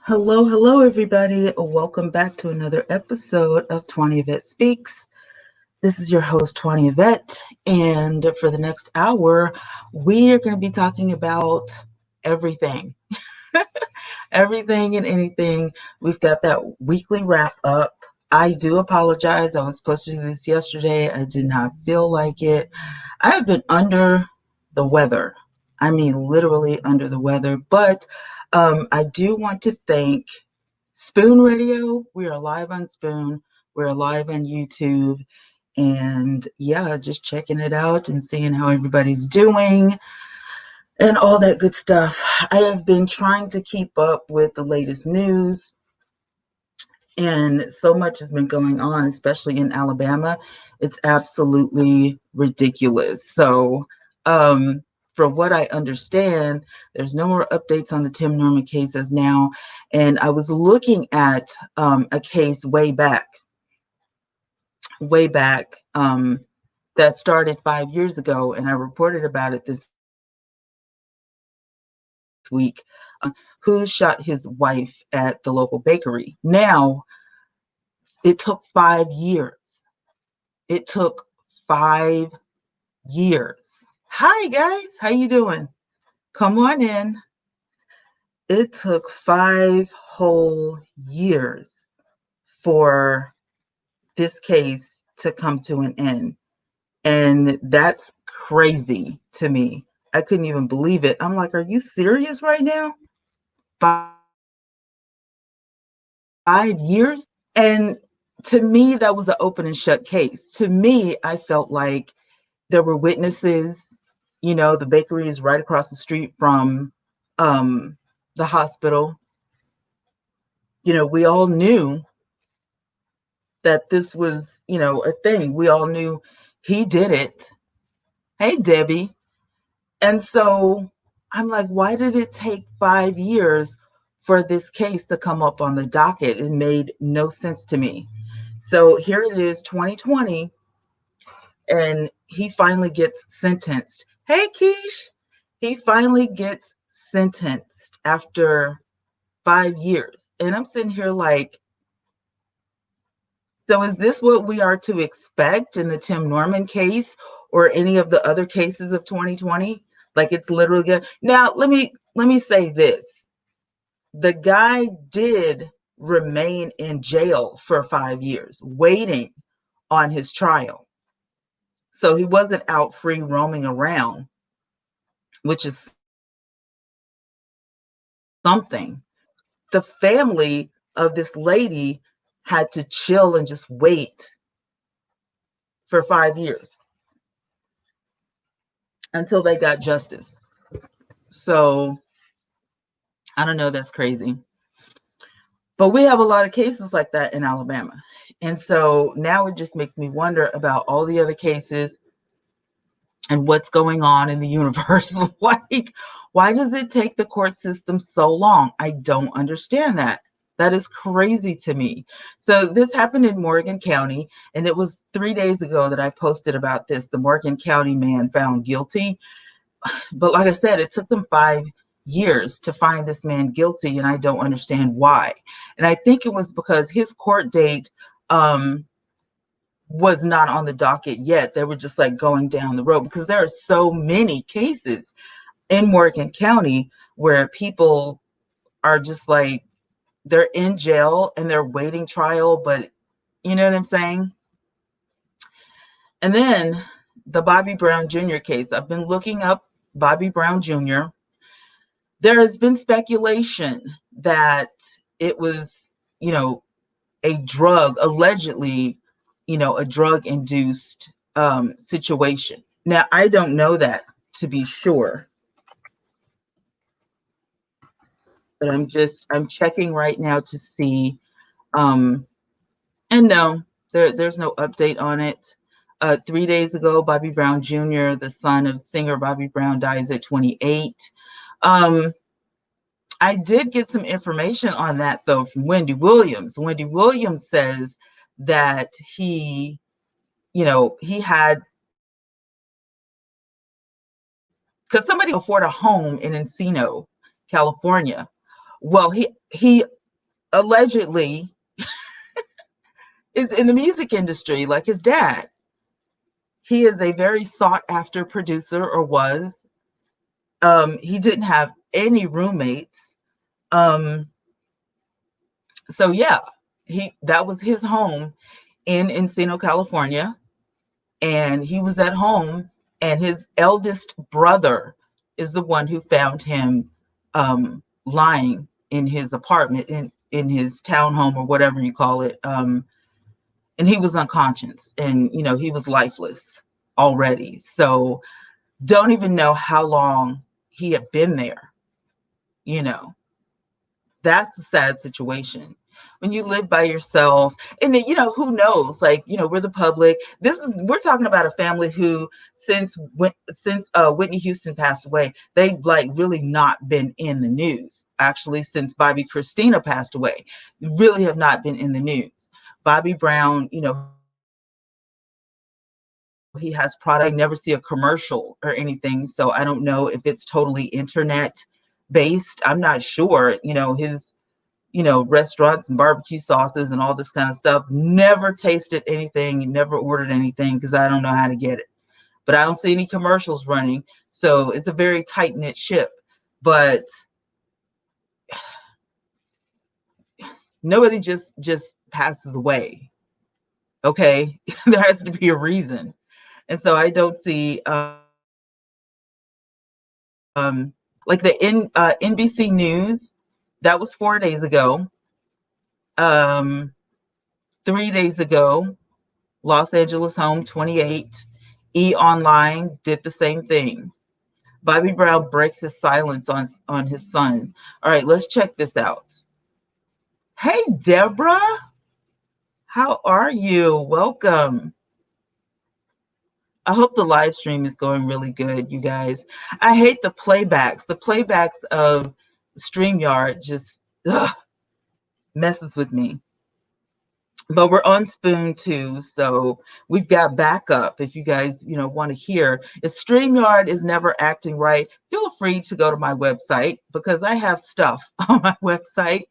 Hello, everybody. Welcome back to another episode of 20 Yvette Speaks. This is your host, 20 Yvette, and for the next hour, we are going to be talking about everything. Everything and anything. We've got that weekly wrap up. I do apologize. I was supposed to do this yesterday. I did not feel like it. I have been under the weather. I mean, literally under the weather. But I do want to thank Spoon Radio. We are live on Spoon. We're live on YouTube. And yeah, just checking it out and seeing how everybody's doing and all that good stuff. I have been trying to keep up with the latest news, and so much has been going on, especially in Alabama. It's absolutely ridiculous. So, from what I understand, there's no more updates on the Tim Norman cases now. And I was looking at a case way back, that started 5 years ago, and I reported about it this week. Who shot his wife at the local bakery. Now, it took 5 years. It took 5 years. Hi, guys. How you doing? Come on in. It took 5 whole years for this case to come to an end. And that's crazy to me. I couldn't even believe it. I'm like, are you serious right now? 5 years? And to me, that was an open and shut case. To me, I felt like there were witnesses. The bakery is right across the street from the hospital. We all knew that this was, a thing. We all knew he did it. Hey, Debbie. And so I'm like, why did it take 5 years for this case to come up on the docket? It made no sense to me. So here it is, 2020, and he finally gets sentenced. Hey, Keish. He finally gets sentenced after 5 years. And I'm sitting here like, so is this what we are to expect in the Tim Norman case or any of the other cases of 2020? Like it's literally good. Now, let me say this. The guy did remain in jail for 5 years, waiting on his trial. So he wasn't out free roaming around, which is something. The family of this lady had to chill and just wait for 5 years until they got justice. So I don't know, that's crazy. But we have a lot of cases like that in Alabama. And so now it just makes me wonder about all the other cases and what's going on in the universe. Like, why does it take the court system so long? I don't understand that. That is crazy to me. So this happened in Morgan County, and it was 3 days ago that I posted about this. The Morgan County man found guilty. But like I said, it took them 5 years to find this man guilty, and I don't understand why. And I think it was because his court date was not on the docket yet. They were just like going down the road because there are so many cases in Morgan County where people are just like, they're in jail and they're waiting trial, but you know what I'm saying? And then the Bobby Brown Jr. case. I've been looking up Bobby Brown Jr. There has been speculation that it was, a drug, allegedly, a drug-induced situation. Now, I don't know that to be sure, but I'm checking right now to see. And no, there's no update on it. 3 days ago, Bobby Brown Jr., the son of singer Bobby Brown, dies at 28. I did get some information on that, though, from Wendy Williams. Wendy Williams says that he had, because somebody afford a home in Encino, California. Well, he allegedly is in the music industry like his dad. He is a very sought after producer, or was. He didn't have any roommates. Um, so yeah, that was his home in Encino, California, and he was at home, and his eldest brother is the one who found him lying in his apartment, in his townhome, or whatever you call it. And he was unconscious, and he was lifeless already. So don't even know how long he had been there. You know, that's a sad situation when you live by yourself. And then, who knows, like, we're the public. We're talking about a family who, since Whitney Houston passed away, they've like really not been in the news. Actually, since Bobby Christina passed away, really have not been in the news. Bobby Brown, he has product. I never see a commercial or anything, so I don't know if it's totally internet based. I'm not sure. His restaurants and barbecue sauces and all this kind of stuff. Never tasted anything, never ordered anything, because I don't know how to get it. But I don't see any commercials running. So it's a very tight-knit ship. But nobody just passes away. Okay. There has to be a reason. And so I don't see like the NBC News, that was 4 days ago. 3 days ago, Los Angeles Home 28, E Online did the same thing. Bobby Brown breaks his silence on his son. All right, let's check this out. Hey, Deborah, how are you? Welcome. I hope the live stream is going really good, you guys. I hate the playbacks. The playbacks of StreamYard just messes with me. But we're on Spoon too, so we've got backup if you guys, want to hear. If StreamYard is never acting right, feel free to go to my website, because I have stuff on my website.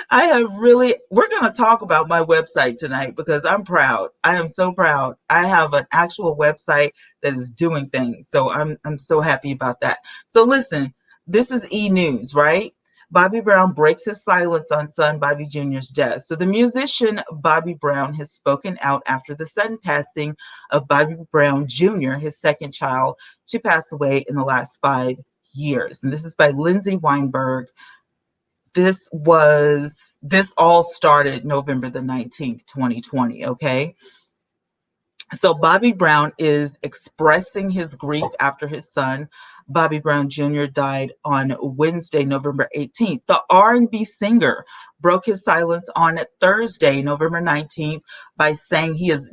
We're going to talk about my website tonight, because I'm proud. I am so proud. I have an actual website that is doing things. So I'm so happy about that. So listen, this is E! News, right? Bobby Brown breaks his silence on son Bobby Jr.'s death. So the musician Bobby Brown has spoken out after the sudden passing of Bobby Brown Jr., his second child, to pass away in the last 5 years. And this is by Lindsay Weinberg. This all started November the 19th, 2020, okay? So Bobby Brown is expressing his grief after his son, Bobby Brown Jr., died on Wednesday, November 18th. The R&B singer broke his silence on Thursday, November 19th, by saying he is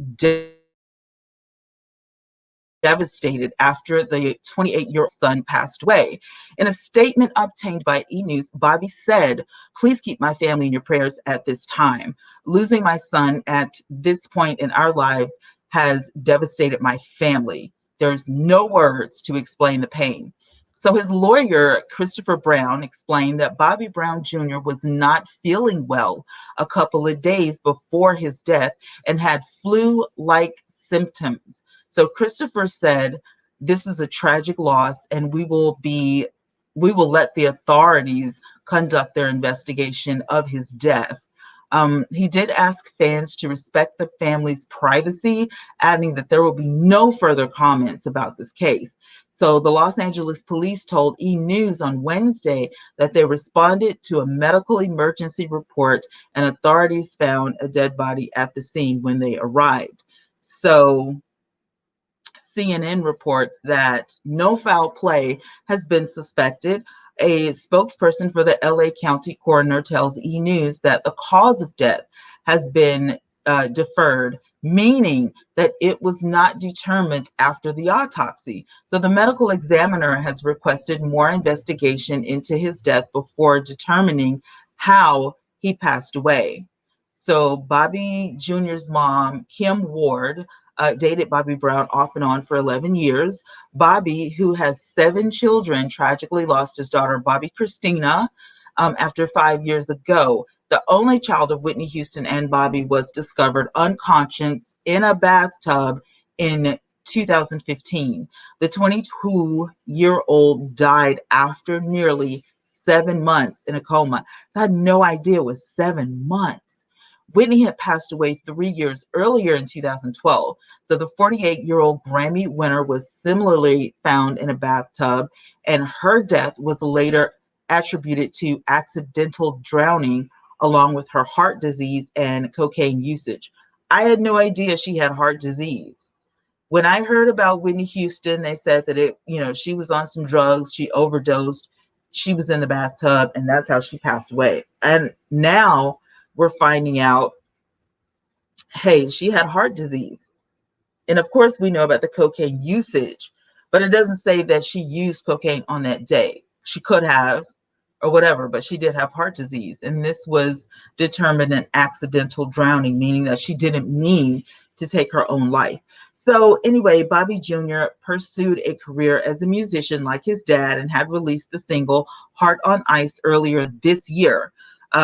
devastated after the 28-year-old son passed away. In a statement obtained by E! News, Bobby said, "Please keep my family in your prayers at this time. Losing my son at this point in our lives has devastated my family. There's no words to explain the pain." So his lawyer, Christopher Brown, explained that Bobby Brown Jr. was not feeling well a couple of days before his death and had flu-like symptoms. So Christopher said, "This is a tragic loss, and we will let the authorities conduct their investigation of his death." He did ask fans to respect the family's privacy, adding that there will be no further comments about this case. So the Los Angeles police told E! News on Wednesday that they responded to a medical emergency report, and authorities found a dead body at the scene when they arrived. So CNN reports that no foul play has been suspected. A spokesperson for the LA County coroner tells E! News that the cause of death has been deferred, meaning that it was not determined after the autopsy. So the medical examiner has requested more investigation into his death before determining how he passed away. So Bobby Jr.'s mom, Kim Ward, dated Bobby Brown off and on for 11 years. Bobby, who has 7 children, tragically lost his daughter, Bobby Christina, after 5 years ago. the only child of Whitney Houston and Bobby, was discovered unconscious in a bathtub in 2015. The 22-year-old died after nearly 7 months in a coma. So I had no idea it was 7 months. Whitney had passed away 3 years earlier in 2012. So the 48-year-old Grammy winner was similarly found in a bathtub, and her death was later attributed to accidental drowning along with her heart disease and cocaine usage. I had no idea she had heart disease. When I heard about Whitney Houston, they said that she was on some drugs, she overdosed, she was in the bathtub, and that's how she passed away. And now we're finding out, hey, she had heart disease. And of course, we know about the cocaine usage, but it doesn't say that she used cocaine on that day. She could have, or whatever, but she did have heart disease. And this was determined an accidental drowning, meaning that she didn't mean to take her own life. So anyway, Bobby Jr. pursued a career as a musician like his dad and had released the single Heart on Ice earlier this year.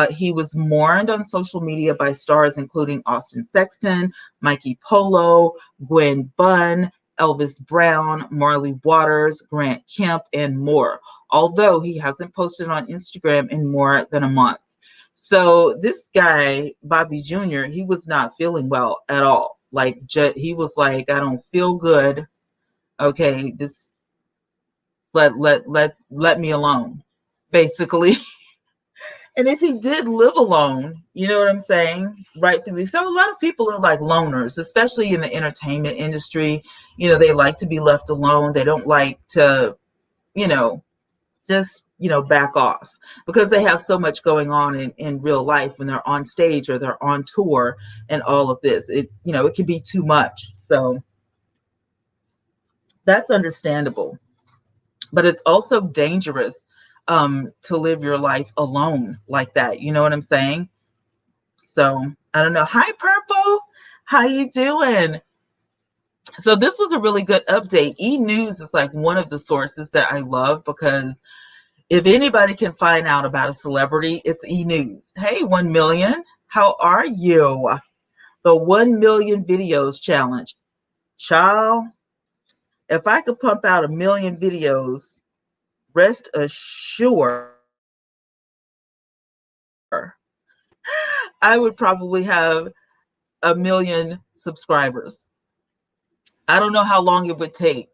He was mourned on social media by stars including Austin Sexton, Mikey Polo, Gwen Bunn, Elvis Brown, Marley Waters, Grant Kemp, and more, although he hasn't posted on Instagram in more than a month. So this guy, Bobby Jr., he was not feeling well at all. Like, he was like, I don't feel good. Okay, this let me alone, basically. And if he did live alone, you know what I'm saying? Rightfully so. A lot of people are like loners, especially in the entertainment industry. They like to be left alone. They don't like to, you know, just, back off because they have so much going on in real life when they're on stage or they're on tour and all of this. It's, it can be too much. So that's understandable. But it's also dangerous to live your life alone like that. You know what I'm saying? So I don't know. Hi, Purple. How you doing? So this was a really good update. E-News is like one of the sources that I love because if anybody can find out about a celebrity, it's E-News. Hey, 1 million. How are you? The 1 million videos challenge. Child, if I could pump out 1 million videos, rest assured, I would probably have 1 million subscribers. I don't know how long it would take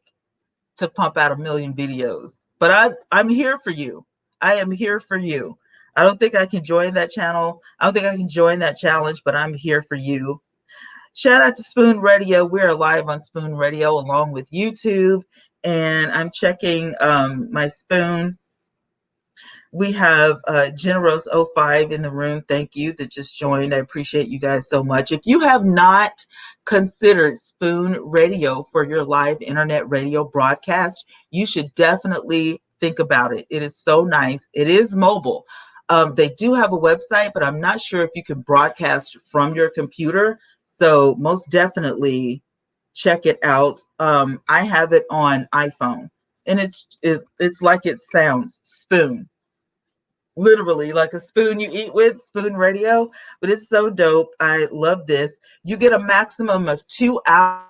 to pump out 1 million videos, but I'm here for you. I am here for you. I don't think I can join that channel. I don't think I can join that challenge, but I'm here for you. Shout out to Spoon Radio. We're live on Spoon Radio along with YouTube, and I'm checking my Spoon. We have Generos05 in the room. Thank you that just joined. I appreciate you guys so much. If you have not considered Spoon Radio for your live internet radio broadcast, you should definitely think about it. It is so nice. It is mobile. They do have a website, but I'm not sure if you can broadcast from your computer. So most definitely check it out. I have it on iPhone, and it's like it sounds, Spoon. Literally like a spoon you eat with, Spoon Radio. But it's so dope. I love this. You get a maximum of 2 hours.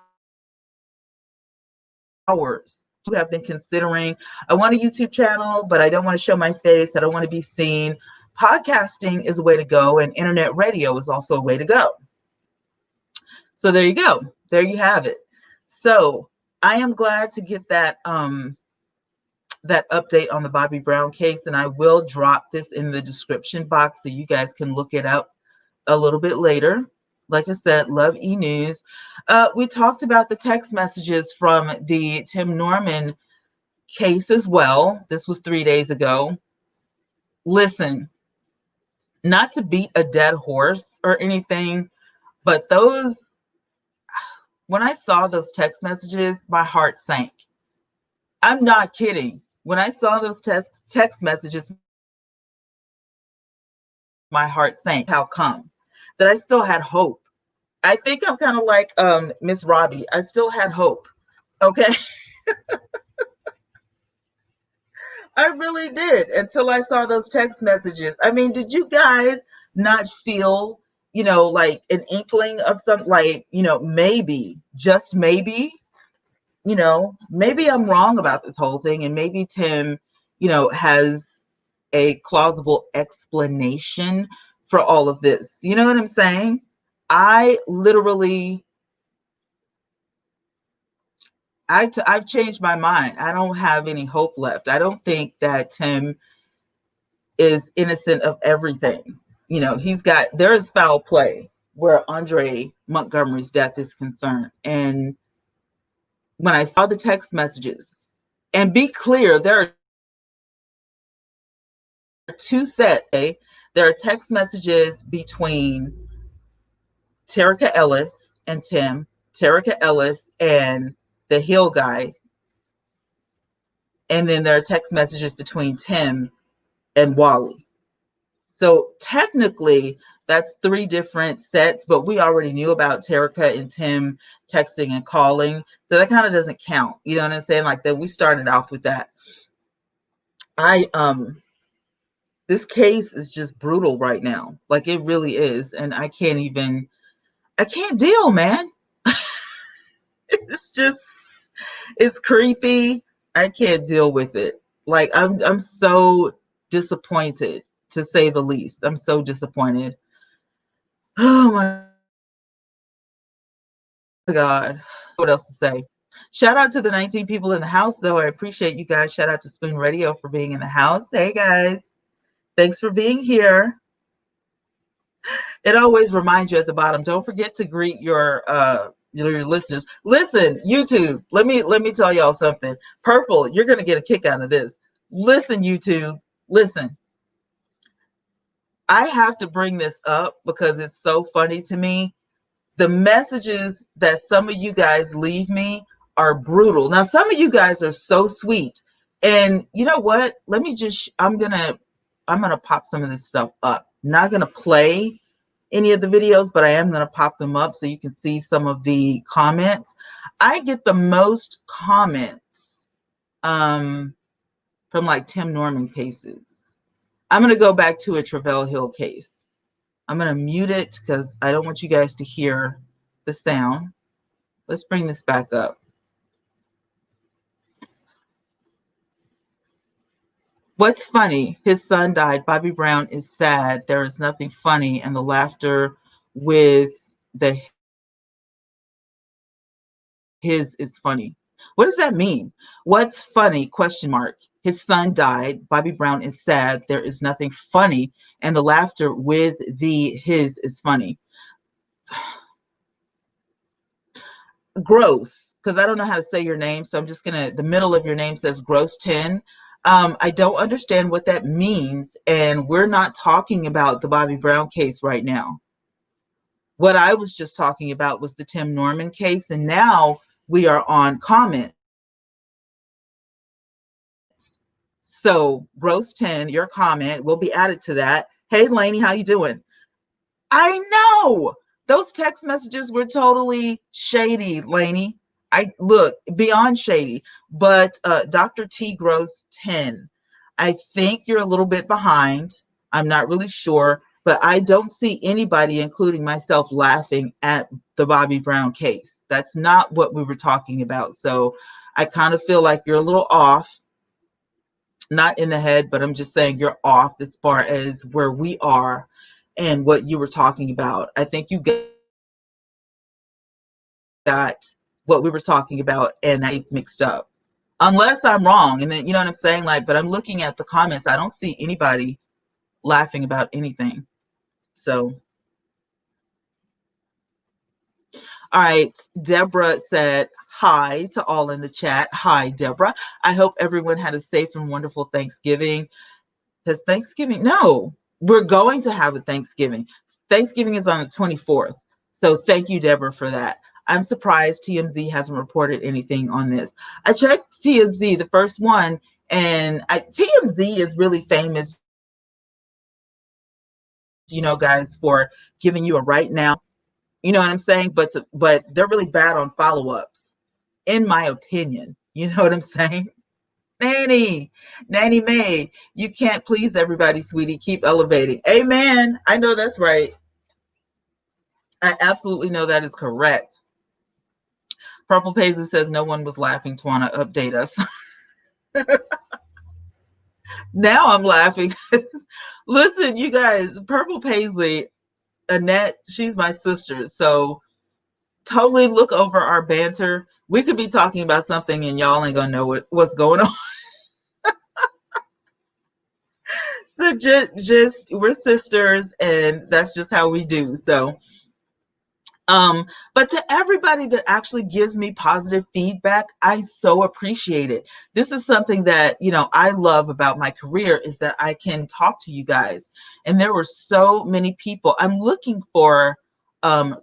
You have been considering, I want a YouTube channel, but I don't want to show my face. I don't want to be seen. Podcasting is a way to go, and internet radio is also a way to go. So there you go. There you have it. So I am glad to get that that update on the Bobby Brown case, and I will drop this in the description box so you guys can look it up a little bit later. Like I said, love E-News. We talked about the text messages from the Tim Norman case as well. This was 3 days ago. Listen, not to beat a dead horse or anything, but when I saw those text messages, my heart sank. I'm not kidding. When I saw those text messages, my heart sank. How come? That I still had hope. I think I'm kind of like Miss Robbie. I still had hope. Okay. I really did until I saw those text messages. I mean, did you guys not feel, like an inkling of something, like, maybe, just maybe, maybe I'm wrong about this whole thing, and maybe Tim, has a plausible explanation for all of this. You know what I'm saying? I literally, I've changed my mind. I don't have any hope left. I don't think that Tim is innocent of everything. There is foul play where Andre Montgomery's death is concerned. And when I saw the text messages, and be clear, there are two sets. Okay? There are text messages between Terica Ellis and Tim, Terica Ellis and the Hill guy, and then there are text messages between Tim and Wally. So technically, that's three different sets, but we already knew about Terica and Tim texting and calling, so that kind of doesn't count. You know what I'm saying? Like that, we started off with that. This case is just brutal right now. Like it really is, and I can't deal, man. It's creepy. I can't deal with it. Like I'm so disappointed, to say the least. I'm so disappointed. Oh my God. What else to say? Shout out to the 19 people in the house, though. I appreciate you guys. Shout out to Spoon Radio for being in the house. Hey, guys. Thanks for being here. It always reminds you at the bottom. Don't forget to greet your listeners. Listen, YouTube. Let me tell y'all something. Purple, you're gonna get a kick out of this. Listen, YouTube. Listen. I have to bring this up because it's so funny to me. The messages that some of you guys leave me are brutal. Now, some of you guys are so sweet. And you know what? I'm gonna pop some of this stuff up. I'm not gonna play any of the videos, but I am gonna pop them up so you can see some of the comments. I get the most comments from like Tim Norman cases. I'm gonna go back to a Travell Hill case. I'm going to mute it because I don't want you guys to hear the sound. Let's bring this back up. What's funny? His son died. Bobby Brown is sad. There is nothing funny, and the laughter with the his is funny. What does that mean? What's funny? Question mark. His son died. Bobby Brown is sad. There is nothing funny, and the laughter with the his is funny. Gross, because I don't know how to say your name, so I'm just gonna, the middle of your name says Gross 10. I don't understand what that means, and we're not talking about the Bobby Brown case right now. What I was just talking about was the Tim Norman case, and now we are on comments. So Gross 10, your comment will be added to that. Hey Lainey, how you doing? I know those text messages were totally shady, Lainey. I look beyond shady, but Dr. T Gross 10. I think you're a little bit behind. I'm not really sure, but I don't see anybody, including myself, laughing at the Bobby Brown case. That's not what we were talking about. So I kind of feel like you're a little off, not in the head, but I'm just saying you're off as far as where we are and what you were talking about. I think you got what we were talking about and that is mixed up. Unless I'm wrong. And then, you know what I'm saying? Like, but I'm looking at the comments. I don't see anybody laughing about anything. So, all right. Deborah said hi to all in the chat. Hi, Deborah. I hope everyone had a safe and wonderful Thanksgiving. Has Thanksgiving? No, we're going to have a Thanksgiving. Thanksgiving is on the 24th. So thank you, Deborah, for that. I'm surprised TMZ hasn't reported anything on this. I checked TMZ, the first one, and TMZ is really famous, guys, for giving you a right now. You know what I'm saying? But they're really bad on follow-ups, in my opinion. You know what I'm saying? Nanny May, you can't please everybody, sweetie. Keep elevating. Amen. I know that's right. I absolutely know that is correct. Purple Paisley says no one was laughing. Twana, update us. Now I'm laughing. Listen, you guys, Purple Paisley, Annette, she's my sister. So totally look over our banter. We could be talking about something and y'all ain't gonna know what's going on. So just we're sisters and that's just how we do. So but to everybody that actually gives me positive feedback, I so appreciate it. This is something that, I love about my career is that I can talk to you guys. And there were so many people. I'm looking for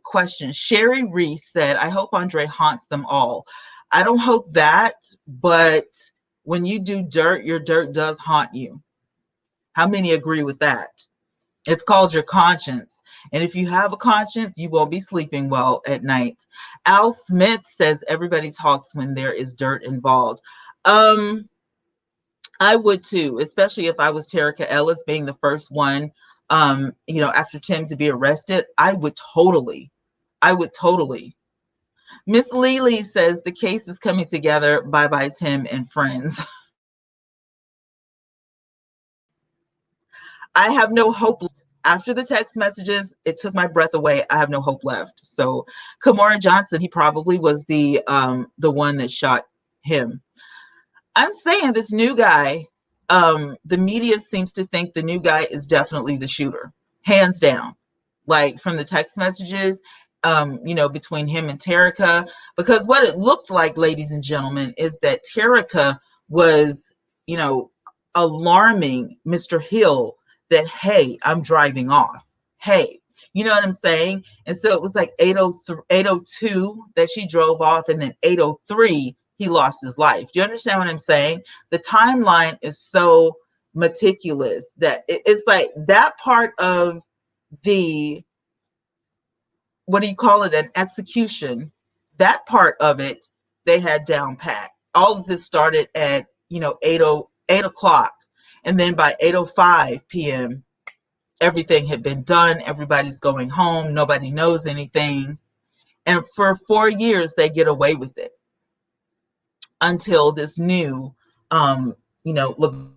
questions. Sherry Reese said, I hope Andre haunts them all. I don't hope that, but when you do dirt, your dirt does haunt you. How many agree with that? It's called your conscience. And if you have a conscience, you won't be sleeping well at night. Al Smith says everybody talks when there is dirt involved. I would too, especially if I was Terica Ellis being the first one, after Tim to be arrested. I would totally. Miss Lely says the case is coming together. Bye bye, Tim and friends. I have no hope. After the text messages, it took my breath away. I have no hope left. So Kamora Johnson, he probably was the one that shot him. I'm saying this new guy, the media seems to think the new guy is definitely the shooter, hands down. Like from the text messages, between him and Terica, because what it looked like, ladies and gentlemen, is that Terica was, alarming Mr. Hill that, hey, I'm driving off. Hey, you know what I'm saying? And so it was like 802 that she drove off, and then 803 he lost his life. Do you understand what I'm saying? The timeline is so meticulous that it's like that part of the, what do you call it, an execution, that part of it they had down pat. All of this started at 8 o'clock, and then by 8:05 p.m. everything had been done. Everybody's going home. Nobody knows anything. And for 4 years, they get away with it until this new, Lagond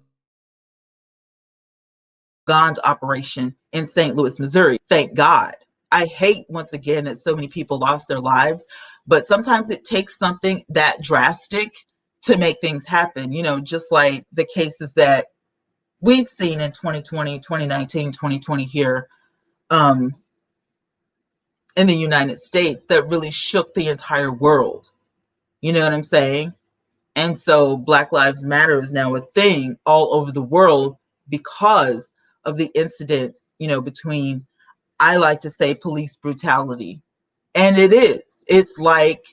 operation in St. Louis, Missouri. Thank God. I hate, once again, that so many people lost their lives, but sometimes it takes something that drastic to make things happen, just like the cases that we've seen in 2020, 2019, 2020 here, in the United States that really shook the entire world. You know what I'm saying? And so Black Lives Matter is now a thing all over the world because of the incidents, between, I like to say, police brutality. And it is. It's like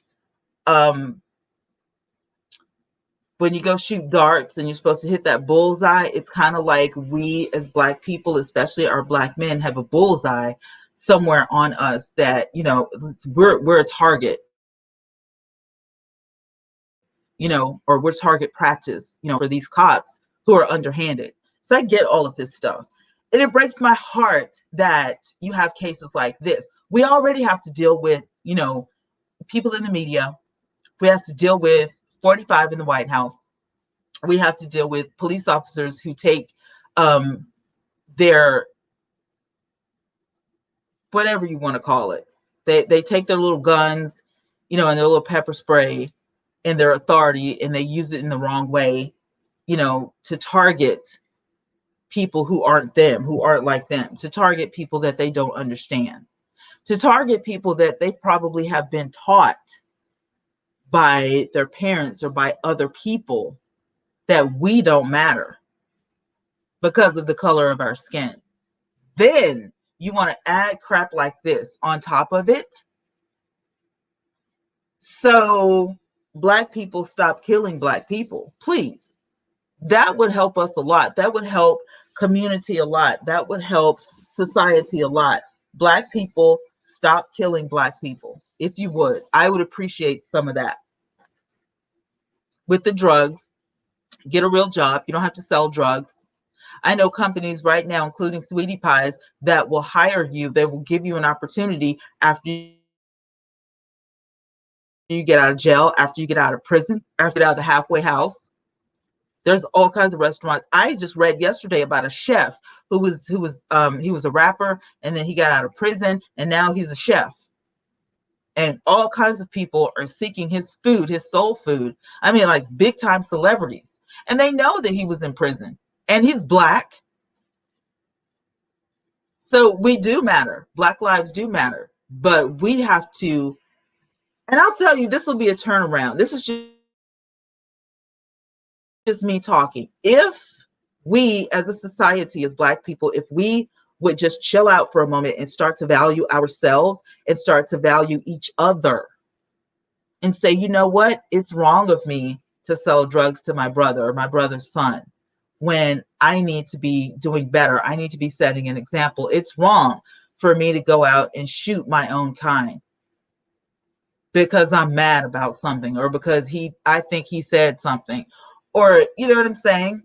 when you go shoot darts and you're supposed to hit that bullseye, it's kind of like we as Black people, especially our Black men, have a bullseye somewhere on us that, we're a target, or we're target practice, for these cops who are underhanded. So I get all of this stuff. And it breaks my heart that you have cases like this. We already have to deal with, people in the media. We have to deal with 45 in the White House. We have to deal with police officers who take their, whatever you want to call it. They take their little guns, and their little pepper spray and their authority, and they use it in the wrong way, to target people who aren't them, who aren't like them, to target people that they don't understand, to target people that they probably have been taught by their parents or by other people that we don't matter because of the color of our skin. Then you want to add crap like this on top of it. So Black people stop killing Black people, please. That would help us a lot. That would help community a lot. That would help society a lot. Black people, stop killing Black people. If you would, I would appreciate some of that. With the drugs, Get a real job. You don't have to sell drugs. I know companies right now, including Sweetie Pies, that will hire you. They will give you an opportunity after you get out of jail, after you get out of prison, after you get out of the halfway house. There's all kinds of restaurants. I just read yesterday about a chef who was he was a rapper, and then he got out of prison, and now he's a chef. And all kinds of people are seeking his food, his soul food. I mean, like big time celebrities. And they know that he was in prison, and he's Black. So we do matter. Black lives do matter. But we have to, and I'll tell you, this will be a turnaround. This is just me talking. If we as a society, as Black people, if we would just chill out for a moment and start to value ourselves and start to value each other and say, you know what? It's wrong of me to sell drugs to my brother or my brother's son when I need to be doing better. I need to be setting an example. It's wrong for me to go out and shoot my own kind because I'm mad about something, or because I think he said something, or you know what I'm saying?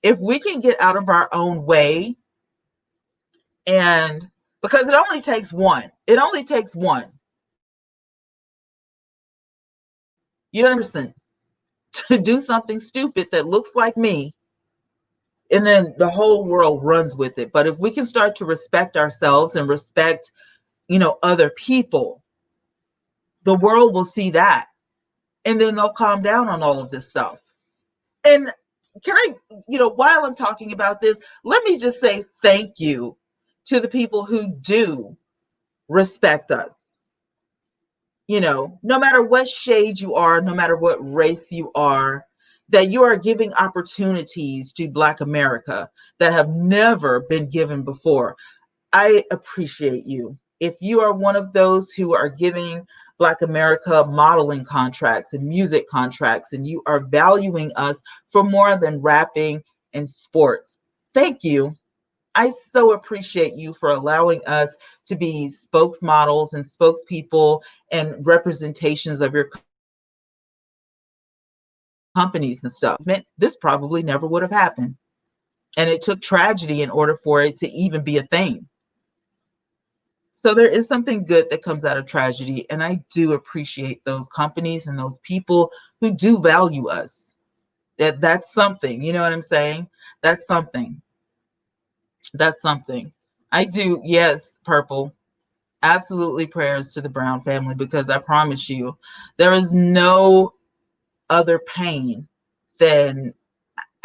If we can get out of our own way, and because it only takes one, you know, person to do something stupid that looks like me, and then the whole world runs with it. But if we can start to respect ourselves and respect, other people, the world will see that, and then they'll calm down on all of this stuff. And can I, while I'm talking about this, let me just say thank you to the people who do respect us. No matter what shade you are, no matter what race you are, that you are giving opportunities to Black America that have never been given before. I appreciate you. If you are one of those who are giving Black America modeling contracts and music contracts, and you are valuing us for more than rapping and sports, thank you. I so appreciate you for allowing us to be spokesmodels and spokespeople and representations of your companies and stuff. This probably never would have happened. And it took tragedy in order for it to even be a thing. So there is something good that comes out of tragedy. And I do appreciate those companies and those people who do value us. That's something, you know what I'm saying? That's something. That's something. I do, yes, Purple. Absolutely prayers to the Brown family, because I promise you, there is no other pain than,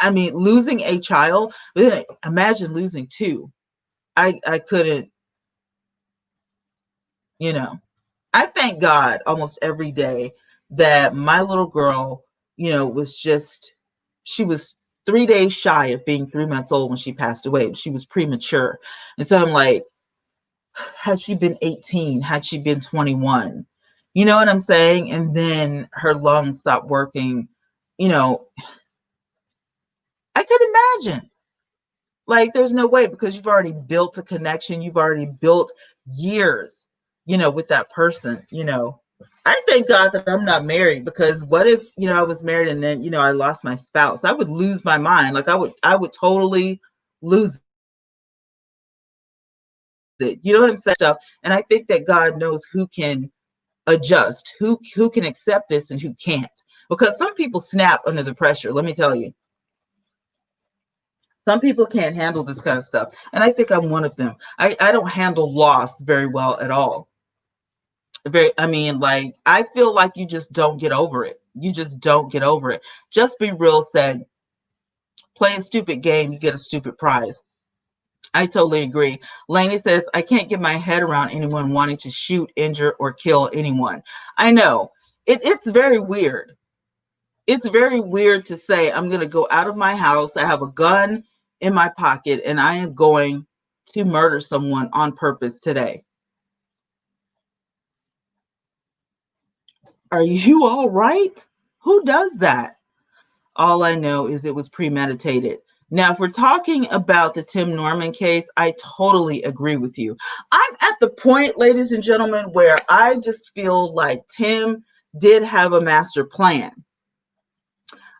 losing a child. Imagine losing two. I couldn't, you know. I thank God almost every day that my little girl, she was 3 days shy of being 3 months old when she passed away. She was premature. And so I'm like, had she been 18, had she been 21, you know what I'm saying? And then her lungs stopped working, you know, I could imagine. Like, there's no way, because you've already built a connection. You've already built years, with that person. I thank God that I'm not married, because what if, I was married and then, I lost my spouse? I would lose my mind. Like, I would totally lose it. You know what I'm saying? Stuff. And I think that God knows who can adjust, who can accept this and who can't. Because some people snap under the pressure. Let me tell you. Some people can't handle this kind of stuff. And I think I'm one of them. I don't handle loss very well at all. Like, I feel like you just don't get over it. You just don't get over it. Just Be Real said, play a stupid game, you get a stupid prize. I totally agree. Lainey says, I can't get my head around anyone wanting to shoot, injure, or kill anyone. I know. It's very weird. It's very weird to say, I'm going to go out of my house, I have a gun in my pocket, and I am going to murder someone on purpose today. Are you all right? Who does that? All I know is it was premeditated. Now, if we're talking about the Tim Norman case, I totally agree with you. I'm at the point, ladies and gentlemen, where I just feel like Tim did have a master plan.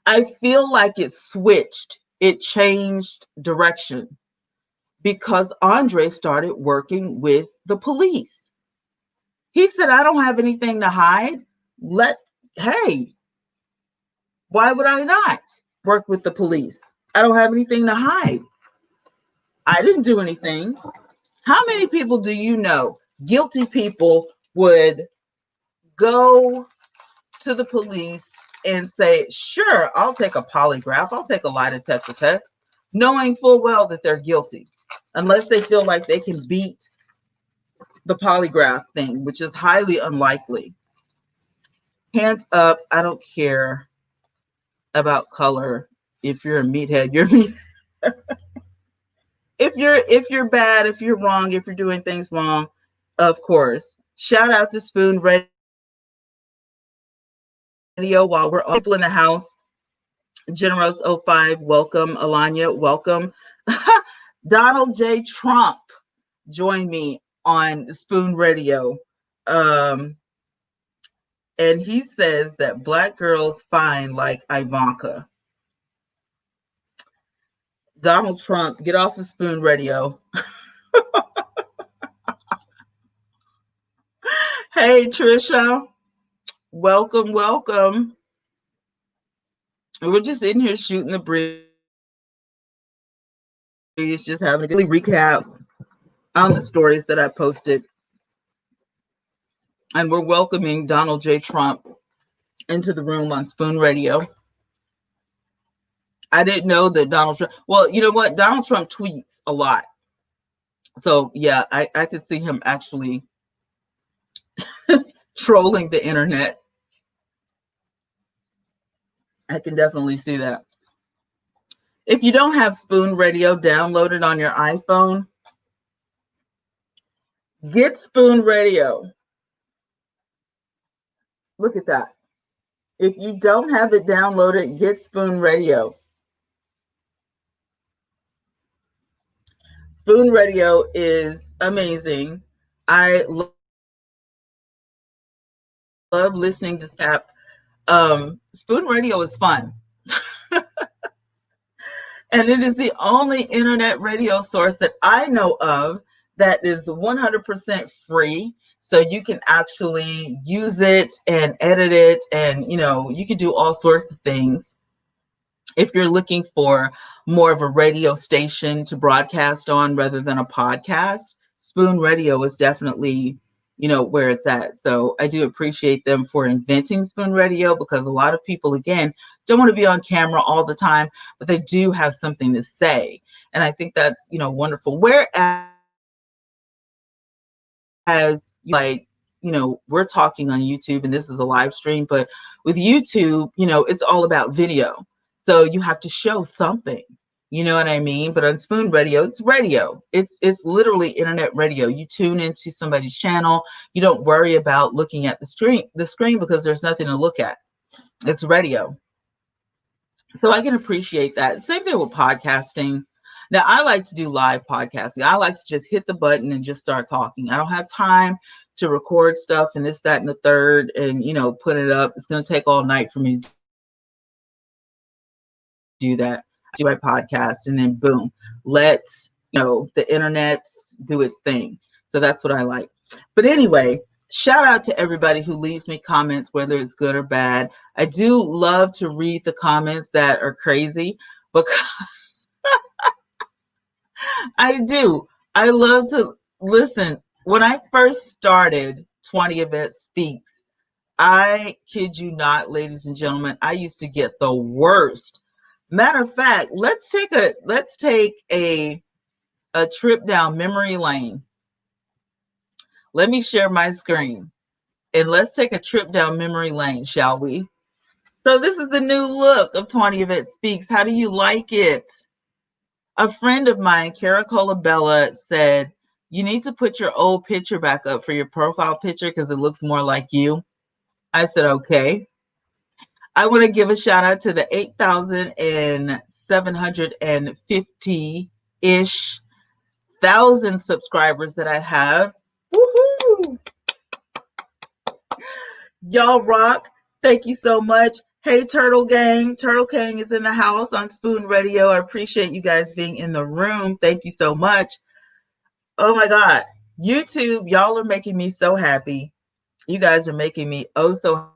I feel like it switched, it changed direction because Andre started working with the police. He said, I don't have anything to hide. Hey, why would I not work with the police? I don't have anything to hide. I didn't do anything. How many people do you know, guilty people, would go to the police and say, sure, I'll take a polygraph, I'll take a lie detector test, knowing full well that they're guilty, unless they feel like they can beat the polygraph thing, which is highly unlikely. Hands up, I don't care about color. If you're a meathead, you're meat. If you're bad, if you're wrong, if you're doing things wrong, of course. Shout out to Spoon Radio while we're all people in the house. Generous 05, welcome. Alanya, welcome. Donald J. Trump joined me on Spoon Radio. And he says that black girls fine like Ivanka. Donald Trump, get off of Spoon Radio. Hey, Trisha. Welcome, welcome. We're just in here shooting the breeze, just having a good recap on the stories that I posted. And we're welcoming Donald J. Trump into the room on Spoon Radio. I didn't know that Donald Trump, well, you know what? Donald Trump tweets a lot. So yeah, I could see him actually trolling the internet. I can definitely see that. If you don't have Spoon Radio downloaded on your iPhone, get Spoon Radio. Look at that. If you don't have it downloaded, get Spoon Radio. Spoon Radio is amazing. I love listening to Snap. Spoon Radio is fun. And it is the only internet radio source that I know of that is 100% free. So you can actually use it and edit it, and you can do all sorts of things. If you're looking for more of a radio station to broadcast on rather than a podcast, Spoon Radio is definitely where it's at. So I do appreciate them for inventing Spoon Radio, because a lot of people, again, don't want to be on camera all the time, but they do have something to say. And I think that's, wonderful. Whereas, we're talking on YouTube and this is a live stream, but with YouTube, it's all about video. So you have to show something. You know what I mean? But on Spoon Radio, it's radio. It's literally internet radio. You tune into somebody's channel. You don't worry about looking at the screen because there's nothing to look at. It's radio. So I can appreciate that. Same thing with podcasting. Now, I like to do live podcasting. I like to just hit the button and just start talking. I don't have time to record stuff and this, that, and the third and, put it up. It's going to take all night for me to do that. Do my podcast and then boom, let the internet do its thing. So that's what I like. But anyway, shout out to everybody who leaves me comments, whether it's good or bad. I do love to read the comments that are crazy, because I do. I love to listen. When I first started 20 Yvette Speaks, I kid you not, ladies and gentlemen, I used to get the worst. Matter of fact, let's take a trip down memory lane. Let me share my screen and let's take a trip down memory lane, shall we? So this is the new look of 20 Yvette Speaks. How do you like it? A friend of mine, Cara Colabella, said, you need to put your old picture back up for your profile picture because it looks more like you. I said, okay. I want to give a shout out to the 8,750-ish thousand subscribers that I have. Woohoo! Y'all rock. Thank you so much. Hey, Turtle Gang. Turtle Gang is in the house on Spoon Radio. I appreciate you guys being in the room. Thank you so much. Oh my God. YouTube, y'all are making me so happy. You guys are making me oh so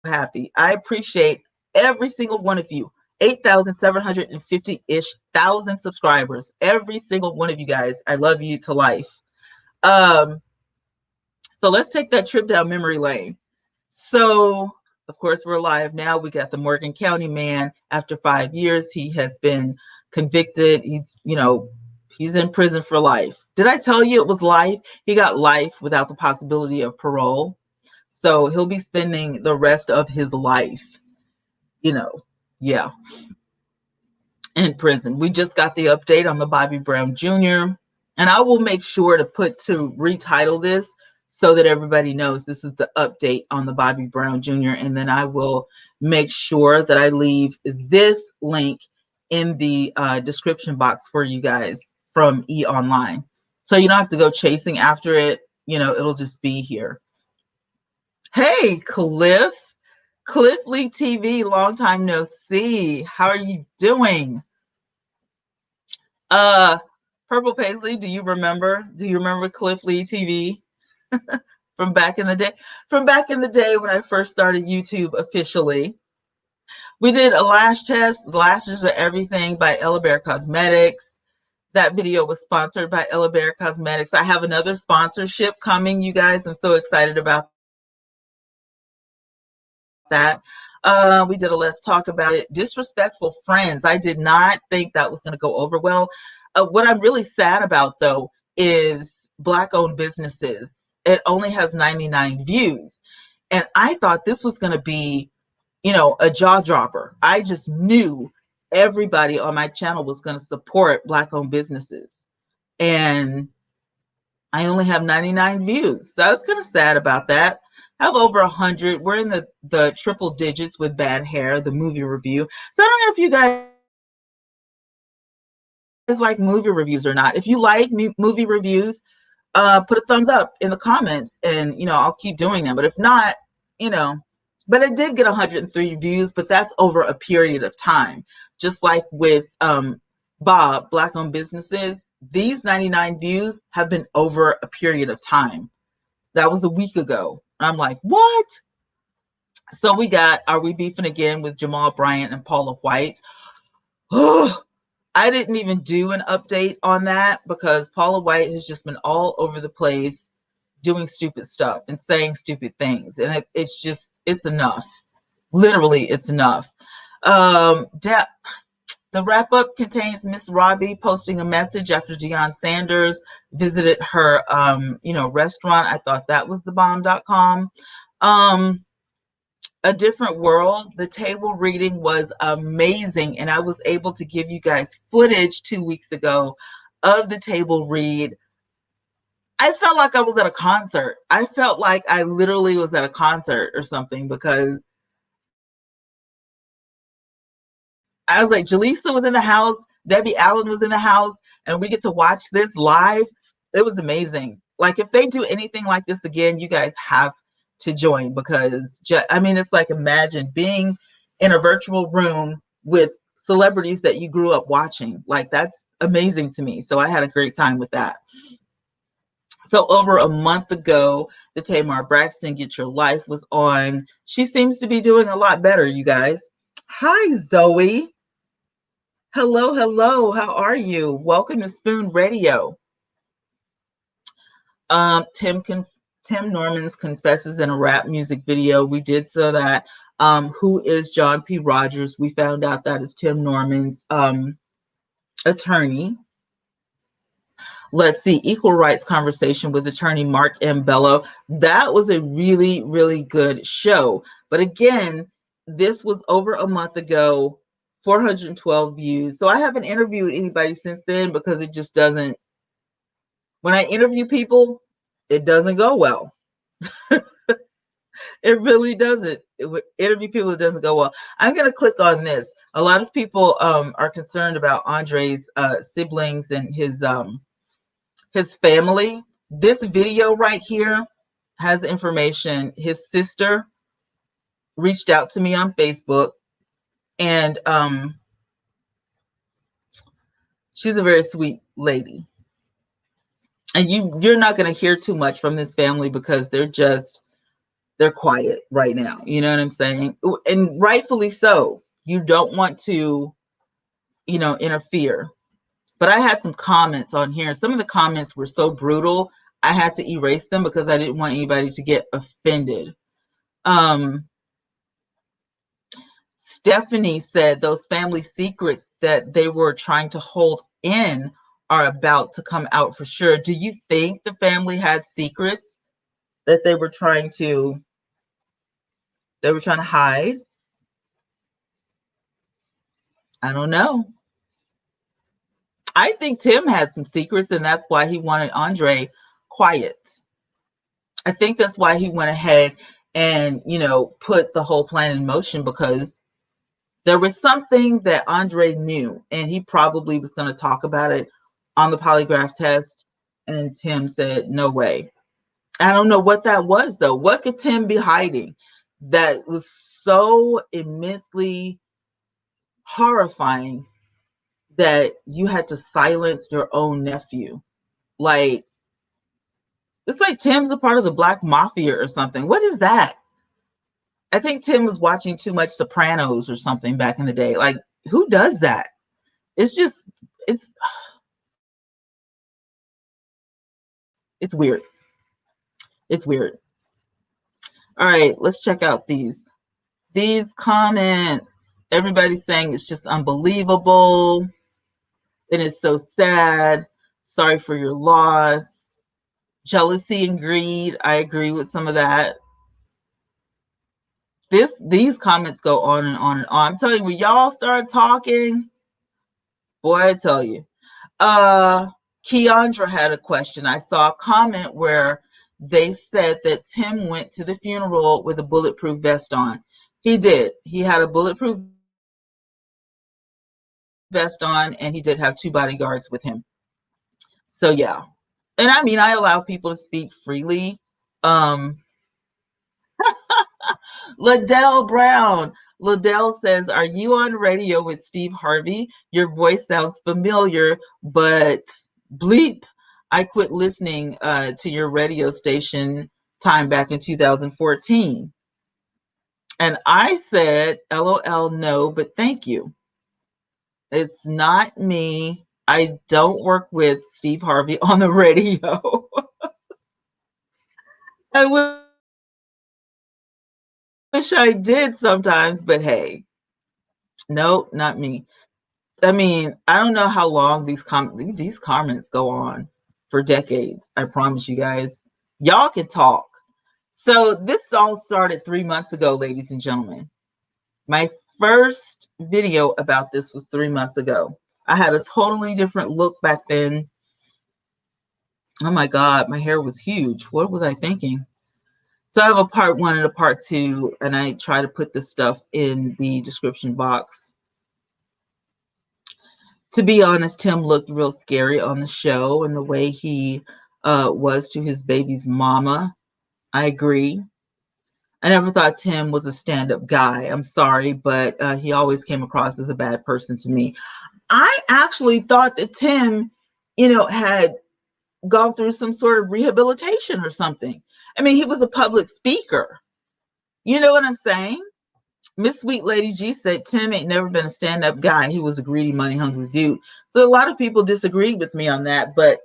happy. I appreciate every single one of you. 8,750-ish thousand subscribers. Every single one of you guys. I love you to life. Um, so let's take that trip down memory lane. So, of course, we're live now. We got the Morgan County man. After 5 years, he has been convicted. He's in prison for life. Did I tell you it was life? He got life without the possibility of parole. So he'll be spending the rest of his life, you know, yeah, in prison. We just got the update on the Bobby Brown Jr. And I will make sure to retitle this so that everybody knows this is the update on the Bobby Brown Jr. And then I will make sure that I leave this link in the description box for you guys from eOnline. So you don't have to go chasing after it. It'll just be here. Hey, Cliff Lee TV, long time no see. How are you doing? Purple Paisley, do you remember? Do you remember Cliff Lee TV from back in the day? From back in the day when I first started YouTube officially. We did a lash test. Lashes are everything by Ella Bear Cosmetics. That video was sponsored by Ella Bear Cosmetics. I have another sponsorship coming, you guys. I'm so excited about that. We did a Let's Talk About It. Disrespectful Friends. I did not think that was going to go over well. What I'm really sad about, though, is Black-owned businesses. It only has 99 views. And I thought this was going to be, a jaw dropper. I just knew everybody on my channel was going to support Black-owned businesses. And I only have 99 views. So I was kind of sad about that. I have over 100. We're in the triple digits with Bad Hair, the movie review. So I don't know if you guys like movie reviews or not. If you like movie reviews, put a thumbs up in the comments and, I'll keep doing them. But if not, but I did get 103 views, but that's over a period of time. Just like with Bob, Black-owned businesses, these 99 views have been over a period of time. That was a week ago. I'm like, what? So we got Are We Beefing Again with Jamal Bryant and Paula White. Oh, I didn't even do an update on that because Paula White has just been all over the place doing stupid stuff and saying stupid things. And it's enough. Literally, it's enough. The wrap-up contains Miss Robbie posting a message after Deion Sanders visited her, restaurant. I thought that was the bomb.com. A Different World, the table reading was amazing. And I was able to give you guys footage 2 weeks ago of the table read. I felt like I was at a concert. I felt like I literally was at a concert or something because I was like, Jaleesa was in the house, Debbie Allen was in the house, and we get to watch this live. It was amazing. Like, if they do anything like this again, you guys have to join because, it's like, imagine being in a virtual room with celebrities that you grew up watching. Like, that's amazing to me. So I had a great time with that. So over a month ago, the Tamar Braxton Get Your Life was on. She seems to be doing a lot better, you guys. Hi, Zoe. Hello, hello. How are you? Welcome to Spoon Radio. Tim Norman's confesses in a rap music video. We did so that. Who is John P. Rogers? We found out that is Tim Norman's attorney. Let's see, equal rights conversation with attorney Mark M. Bello. That was a really, really good show. But again, this was over a month ago, 412 views. So I haven't interviewed anybody since then because it just doesn't, when I interview people, it doesn't go well. It really doesn't. Interview people, it doesn't go well. I'm going to click on this. A lot of people are concerned about Andre's siblings and his family. This video right here has information. His sister reached out to me on Facebook, and she's a very sweet lady. And you're not going to hear too much from this family because they're quiet right now. You know what I'm saying? And rightfully so. You don't want to, interfere. But I had some comments on here. Some of the comments were so brutal, I had to erase them because I didn't want anybody to get offended. Stephanie said those family secrets that they were trying to hold in are about to come out for sure. Do you think the family had secrets that they were trying to hide? I don't know. I think Tim had some secrets, and that's why he wanted Andre quiet. I think that's why he went ahead and, put the whole plan in motion, because there was something that Andre knew, and he probably was going to talk about it on the polygraph test. And Tim said, no way. I don't know what that was, though. What could Tim be hiding that was so immensely horrifying that you had to silence your own nephew? Like, it's like Tim's a part of the Black Mafia or something. What is that? I think Tim was watching too much Sopranos or something back in the day. Like, who does that? It's just, it's it's weird. It's weird. All right, let's check out these comments. Everybody's saying it's just unbelievable. It is so sad. Sorry for your loss. Jealousy and greed. I agree with some of that. These comments go on and on and on. I'm telling you, when y'all start talking, boy, I tell you. Keandra had a question. I saw a comment where they said that Tim went to the funeral with a bulletproof vest on. He did. He had a bulletproof vest on, and he did have 2 bodyguards with him. So yeah. And I mean, I allow people to speak freely. Liddell Brown. Liddell says, are you on radio with Steve Harvey? Your voice sounds familiar, but bleep. I quit listening to your radio station time back in 2014. And I said, LOL, no, but thank you. It's not me. I don't work with Steve Harvey on the radio. I wish I did sometimes, but hey, nope, not me. I mean, I don't know how long these comments go on for decades. I promise you guys. Y'all can talk. So this all started 3 months ago, ladies and gentlemen. My first video about this was 3 months ago. I had a totally different look back then. Oh my God, my hair was huge. What was I thinking? So I have a part 1 and a part 2, and I try to put this stuff in the description box. To be honest, Tim looked real scary on the show, and the way he was to his baby's mama. I agree. I never thought Tim was a stand-up guy. I'm sorry, but he always came across as a bad person to me. I actually thought that Tim, had gone through some sort of rehabilitation or something. I mean, he was a public speaker. You know what I'm saying? Miss Sweet Lady G said Tim ain't never been a stand-up guy. He was a greedy, money-hungry dude. So a lot of people disagreed with me on that. But,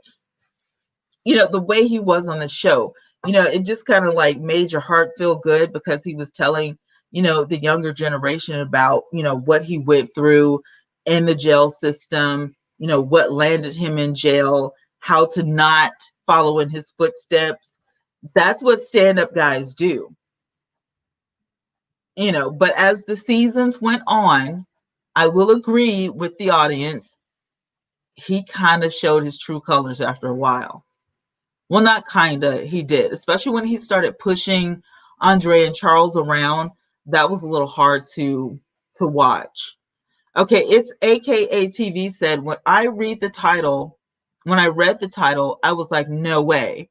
the way he was on the show, it just kind of like made your heart feel good, because he was telling, the younger generation about, what he went through in the jail system, what landed him in jail, how to not follow in his footsteps. That's what stand-up guys do. But as the seasons went on, I will agree with the audience, he kind of showed his true colors after a while. Well, not kind of, he did, especially when he started pushing Andre and Charles around. That was a little hard to watch. Okay, it's AKA TV said, when I read the title, I was like, no way.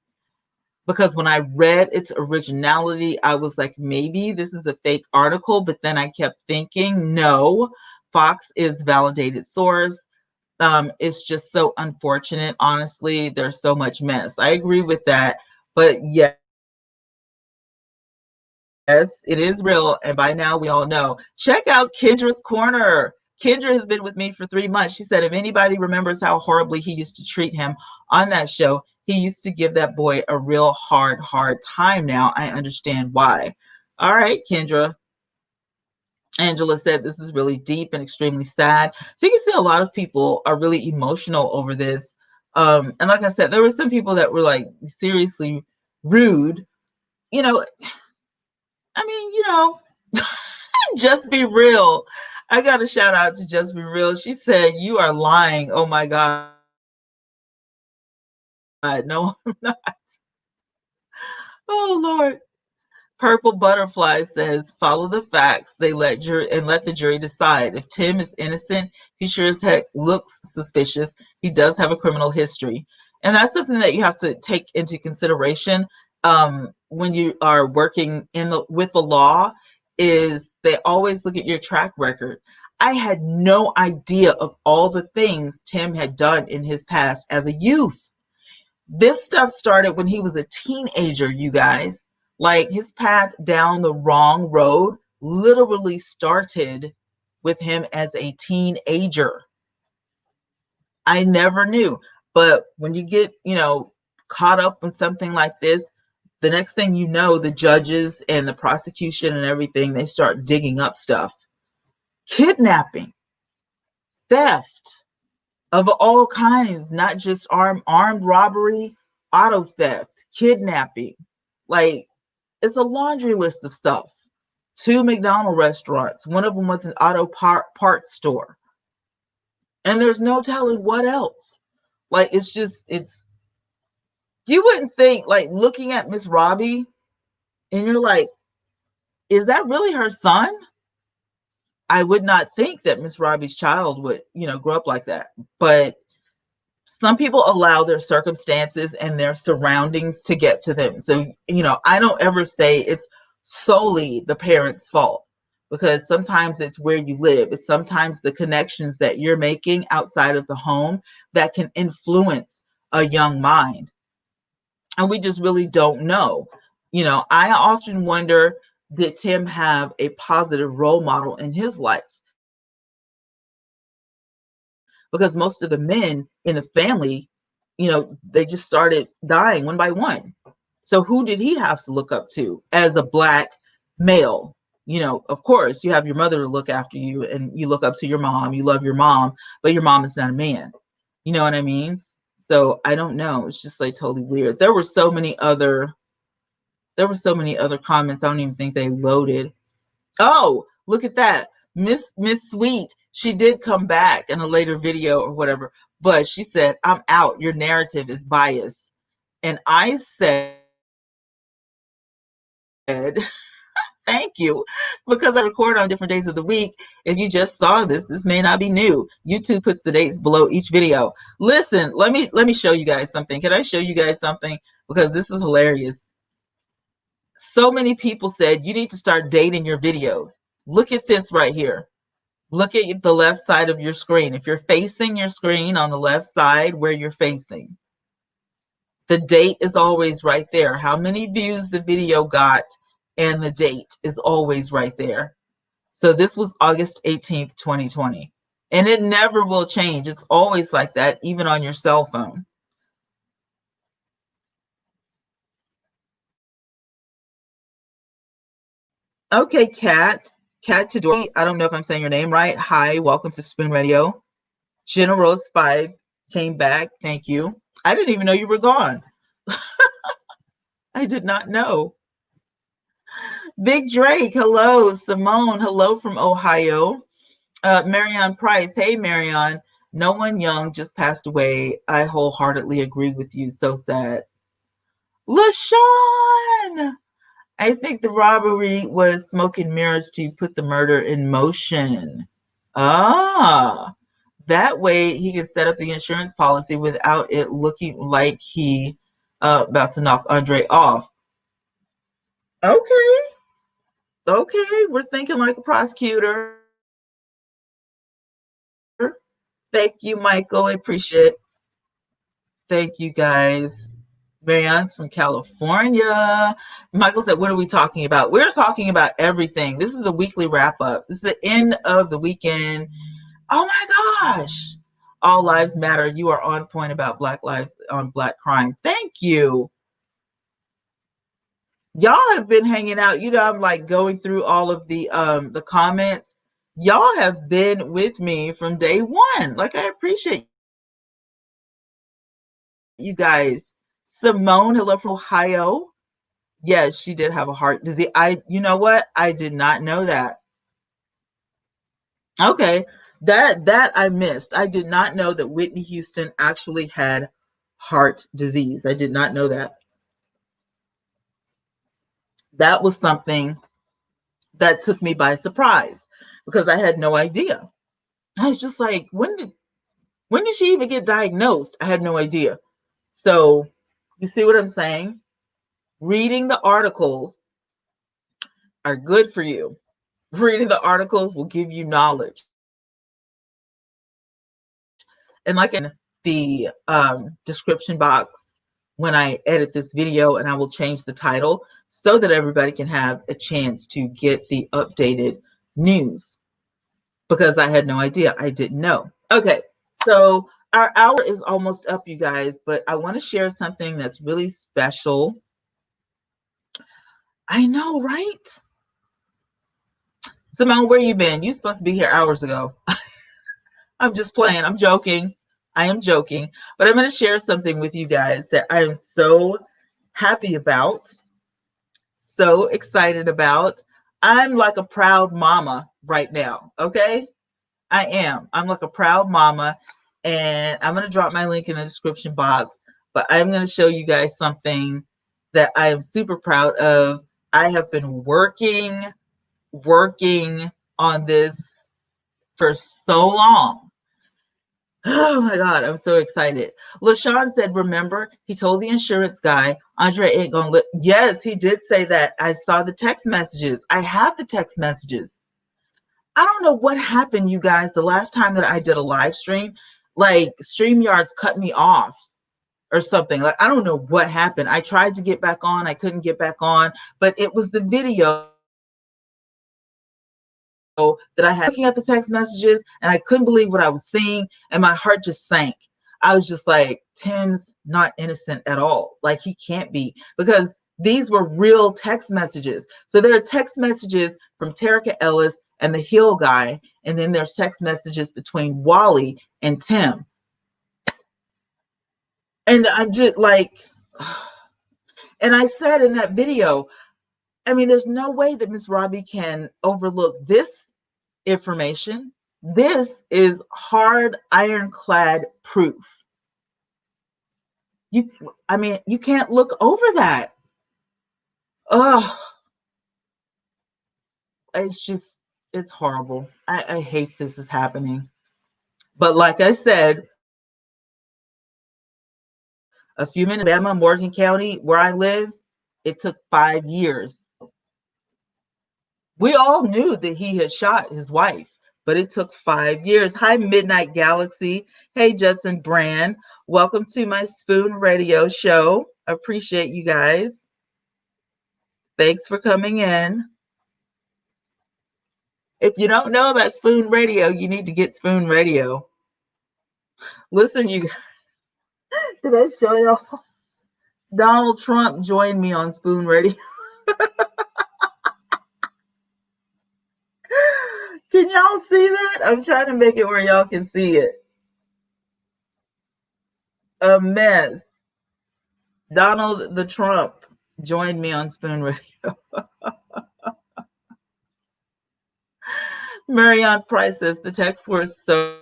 because when I read its originality, I was like, maybe this is a fake article. But then I kept thinking, no, Fox is validated source. It's just so unfortunate. Honestly, there's so much mess. I agree with that. But yes, it is real. And by now we all know. Check out Kendra's Corner. Kendra has been with me for 3 months. She said if anybody remembers how horribly he used to treat him on that show, he used to give that boy a real hard time. Now I understand why. All right, Kendra. Angela said this is really deep and extremely sad. So you can see a lot of people are really emotional over this. And like I said, there were some people that were like seriously rude. You know, I mean, just be real. I got a shout out to Just Be Real. She said, "You are lying." Oh my God. No, I'm not. Oh Lord. Purple Butterfly says, follow the facts. They let the jury decide. If Tim is innocent, he sure as heck looks suspicious. He does have a criminal history. And that's something that you have to take into consideration when you are working with the law, is they always look at your track record. I had no idea of all the things Tim had done in his past as a youth. This stuff started when he was a teenager, you guys. Like his path down the wrong road literally started with him as a teenager. I never knew. But when you get, caught up in something like this, the next thing you know, the judges and the prosecution and everything, they start digging up stuff. Kidnapping, theft of all kinds, not just armed robbery, auto theft, kidnapping. Like, it's a laundry list of stuff. 2 McDonald's restaurants. One of them was an auto parts store. And there's no telling what else. Like, you wouldn't think, like, looking at Miss Robbie, and you're like, is that really her son? I would not think that Miss Robbie's child would, grow up like that. But some people allow their circumstances and their surroundings to get to them. So, I don't ever say it's solely the parents' fault, because sometimes it's where you live. It's sometimes the connections that you're making outside of the home that can influence a young mind. And we just really don't know. I often wonder, did Tim have a positive role model in his life? Because most of the men in the family, they just started dying one by one. So who did he have to look up to as a Black male? Of course, you have your mother to look after you, and you look up to your mom, you love your mom, but your mom is not a man. You know what I mean? So I don't know. It's just like totally weird. There were so many other comments. I don't even think they loaded. Oh, look at that. Miss Sweet, she did come back in a later video or whatever, but she said, "I'm out. Your narrative is biased." And I said, thank you, because I record on different days of the week. If you just saw this may not be new. YouTube puts the dates below each video. Listen, let me show you guys something. Can I show you guys something? Because this is hilarious. So many people said you need to start dating your videos. Look at this right here. Look at the left side of your screen. If you're facing your screen on the left side where you're facing, the date is always right there. How many views the video got, and the date is always right there. So this was August 18th, 2020. And it never will change. It's always like that, even on your cell phone. Okay, Kat Tadori. I don't know if I'm saying your name right. Hi, welcome to Spoon Radio. General Spy came back. Thank you. I didn't even know you were gone. I did not know. Big Drake, hello. Simone, hello from Ohio. Marianne Price, hey Marianne. No one young just passed away. I wholeheartedly agree with you. So sad. LaShawn! I think the robbery was smoke and mirrors to put the murder in motion. Ah, that way he can set up the insurance policy without it looking like he about to knock Andre off. Okay, okay, we're thinking like a prosecutor. Thank you, Michael. I appreciate it. Thank you, guys. Marianne's from California. Michael said, what are we talking about? We're talking about everything. This is the weekly wrap up. This is the end of the weekend. Oh my gosh. All lives matter. You are on point about Black lives on Black crime. Thank you. Y'all have been hanging out. You know, I'm like going through all of the comments. Y'all have been with me from day one. Like, I appreciate you guys. Simone, hello from Ohio. Yes, she did have a heart disease. You know what? I did not know that. Okay, that I missed. I did not know that Whitney Houston actually had heart disease. I did not know that. That was something that took me by surprise because I had no idea. I was just like, when did she even get diagnosed? I had no idea. So, you see what I'm saying? Reading the articles are good for you. Reading the articles will give you knowledge. And like in the description box when I edit this video, and I will change the title so that everybody can have a chance to get the updated news, because I had no idea. I didn't know. Okay, so our hour is almost up, you guys, but I want to share something that's really special. I know, right? Simone, where you been? You supposed to be here hours ago. I'm just playing. I'm joking. I am joking. But I'm going to share something with you guys that I am so happy about, so excited about. I'm like a proud mama right now. Okay? I am. I'm like a proud mama. And I'm going to drop my link in the description box. But I'm going to show you guys something that I am super proud of. I have been working on this for so long. Oh my God, I'm so excited. LaShawn said, remember, he told the insurance guy, Andre ain't gonna live. Yes, he did say that. I saw the text messages. I have the text messages. I don't know what happened, you guys, the last time that I did a live stream. Like, StreamYards cut me off or something. Like, I don't know what happened. I tried to get back on. I couldn't get back on, but it was the video that I had looking at the text messages, and I couldn't believe what I was seeing, and my heart just sank. I was just like, Tim's not innocent at all. Like, he can't be, because these were real text messages. So there are text messages from Terica Ellis and the Hill guy, and then there's text messages between Wally and Tim. And I'm just like, and I said in that video, I mean, there's no way that Miss Robbie can overlook this information. This is hard ironclad proof. I mean, you can't look over that. Oh, it's horrible. I hate this is happening. But like I said, a few minutes, Alabama, Morgan County, where I live, it took 5 years. We all knew that he had shot his wife, but it took 5 years. Hi, Midnight Galaxy. Hey, Judson Brand. Welcome to my Spoon Radio show. I appreciate you guys. Thanks for coming in. If you don't know about Spoon Radio, you need to get Spoon Radio. Listen, you did I show y'all? Donald Trump joined me on Spoon Radio. Can y'all see that? I'm trying to make it where y'all can see it. A mess. Donald the Trump joined me on Spoon Radio. Marianne Price says the texts were so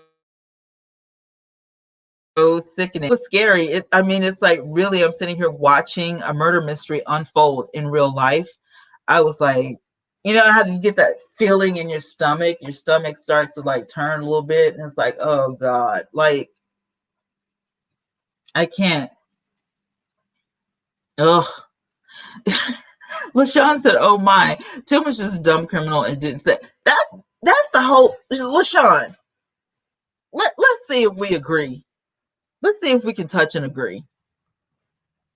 sickening. It was scary. I mean, it's like, really, I'm sitting here watching a murder mystery unfold in real life. I was like, you know how you get that feeling in your stomach? Your stomach starts to like turn a little bit, and it's like, oh God, like, I can't. Ugh. LaShawn said, "Oh my, Tim was just a dumb criminal and didn't say that's the whole LaShawn. Let's see if we agree. Let's see if we can touch and agree.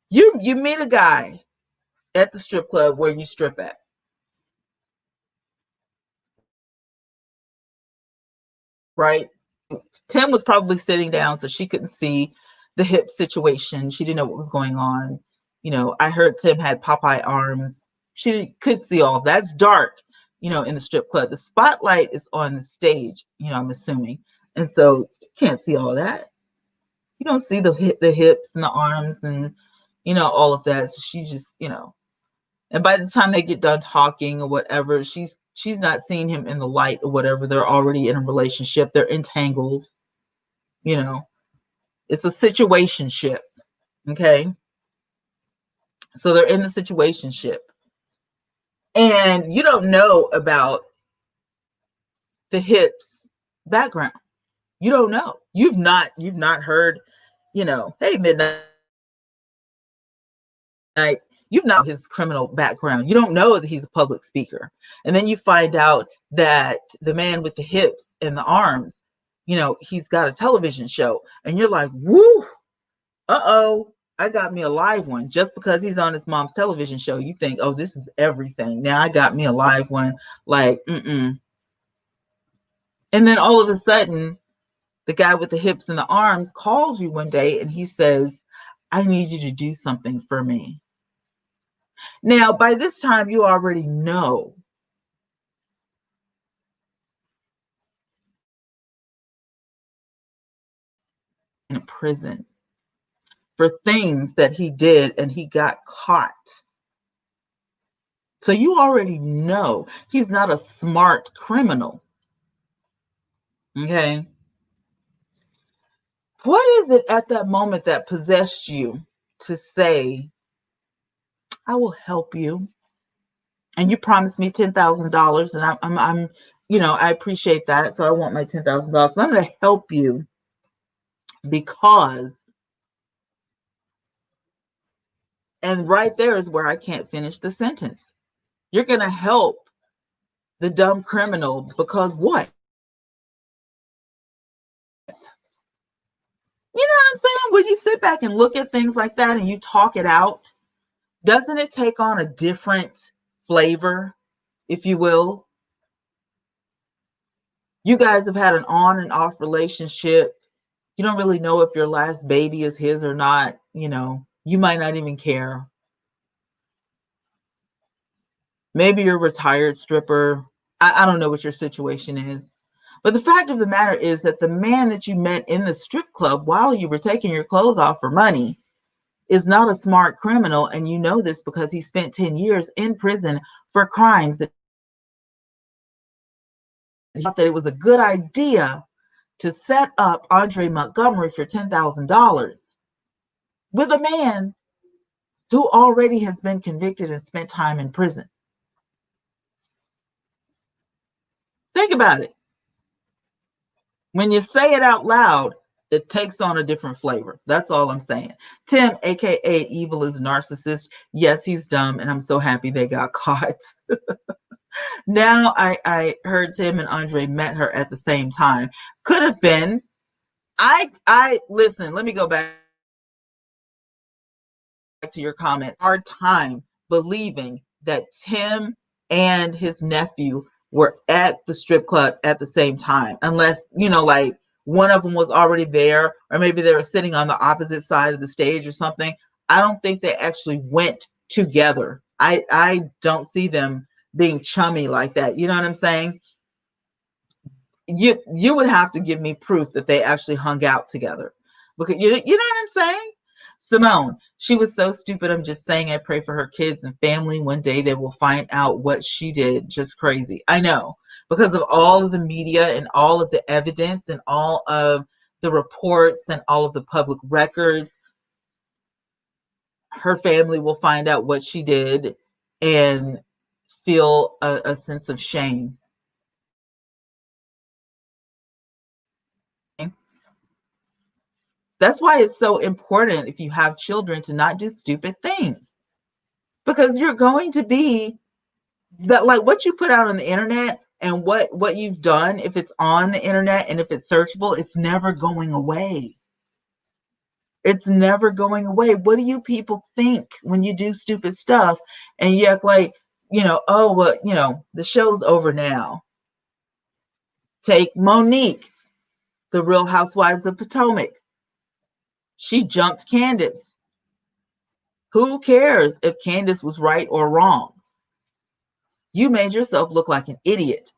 You meet a guy at the strip club where you strip at, right? Tim was probably sitting down so she couldn't see the hip situation. She didn't know what was going on. I heard Tim had Popeye arms. She could see all that's dark, in the strip club. The spotlight is on the stage, I'm assuming. And so you can't see all that. You don't see the hips and the arms and all of that. So she just, and by the time they get done talking or whatever, she's not seeing him in the light or whatever. They're already in a relationship. They're entangled, you know. It's a situationship. Okay. So they're in the situationship. And you don't know about the hips background. You don't know. You've not heard, hey, Midnight. You've not his criminal background. You don't know that he's a public speaker. And then you find out that the man with the hips and the arms, he's got a television show. And you're like, woo, uh-oh, I got me a live one. Just because he's on his mom's television show, you think, oh, this is everything. Now I got me a live one. Like, mm-mm. And then all of a sudden, the guy with the hips and the arms calls you one day and he says, I need you to do something for me. Now, by this time, you already know in a prison for things that he did and he got caught. So you already know he's not a smart criminal. Okay. What is it at that moment that possessed you to say, I will help you? And you promised me $10,000 and I'm I appreciate that. So I want my $10,000, but I'm going to help you because, and right there is where I can't finish the sentence. You're going to help the dumb criminal because what? You know what I'm saying? When you sit back and look at things like that and you talk it out, doesn't it take on a different flavor, if you will? You guys have had an on and off relationship. You don't really know if your last baby is his or not. You might not even care. Maybe you're a retired stripper. I don't know what your situation is. But the fact of the matter is that the man that you met in the strip club while you were taking your clothes off for money is not a smart criminal. And you know this because he spent 10 years in prison for crimes that he thought that it was a good idea to set up Andre Montgomery for $10,000 with a man who already has been convicted and spent time in prison. Think about it. When you say it out loud, it takes on a different flavor. That's all I'm saying. Tim, aka Evil, is narcissist. Yes, he's dumb, and I'm so happy they got caught. Now I heard Tim and Andre met her at the same time. Could have been. I listen, let me go back to your comment. Hard time believing that Tim and his nephew were at the strip club at the same time, unless, like one of them was already there, or maybe they were sitting on the opposite side of the stage or something. I don't think they actually went together. I don't see them being chummy like that. You know what I'm saying? You would have to give me proof that they actually hung out together, because you know what I'm saying. Simone, she was so stupid. I'm just saying, I pray for her kids and family. One day they will find out what she did. Just crazy. I know, because of all of the media and all of the evidence and all of the reports and all of the public records, her family will find out what she did and feel a sense of shame. That's why it's so important if you have children to not do stupid things, because you're going to be that, like what you put out on the internet and what you've done, if it's on the internet and if it's searchable, it's never going away. It's never going away. What do you people think when you do stupid stuff and you act like, oh, well, the show's over now? Take Monique, the Real Housewives of Potomac. She jumped Candace. Who cares if Candace was right or wrong? You made yourself look like an idiot.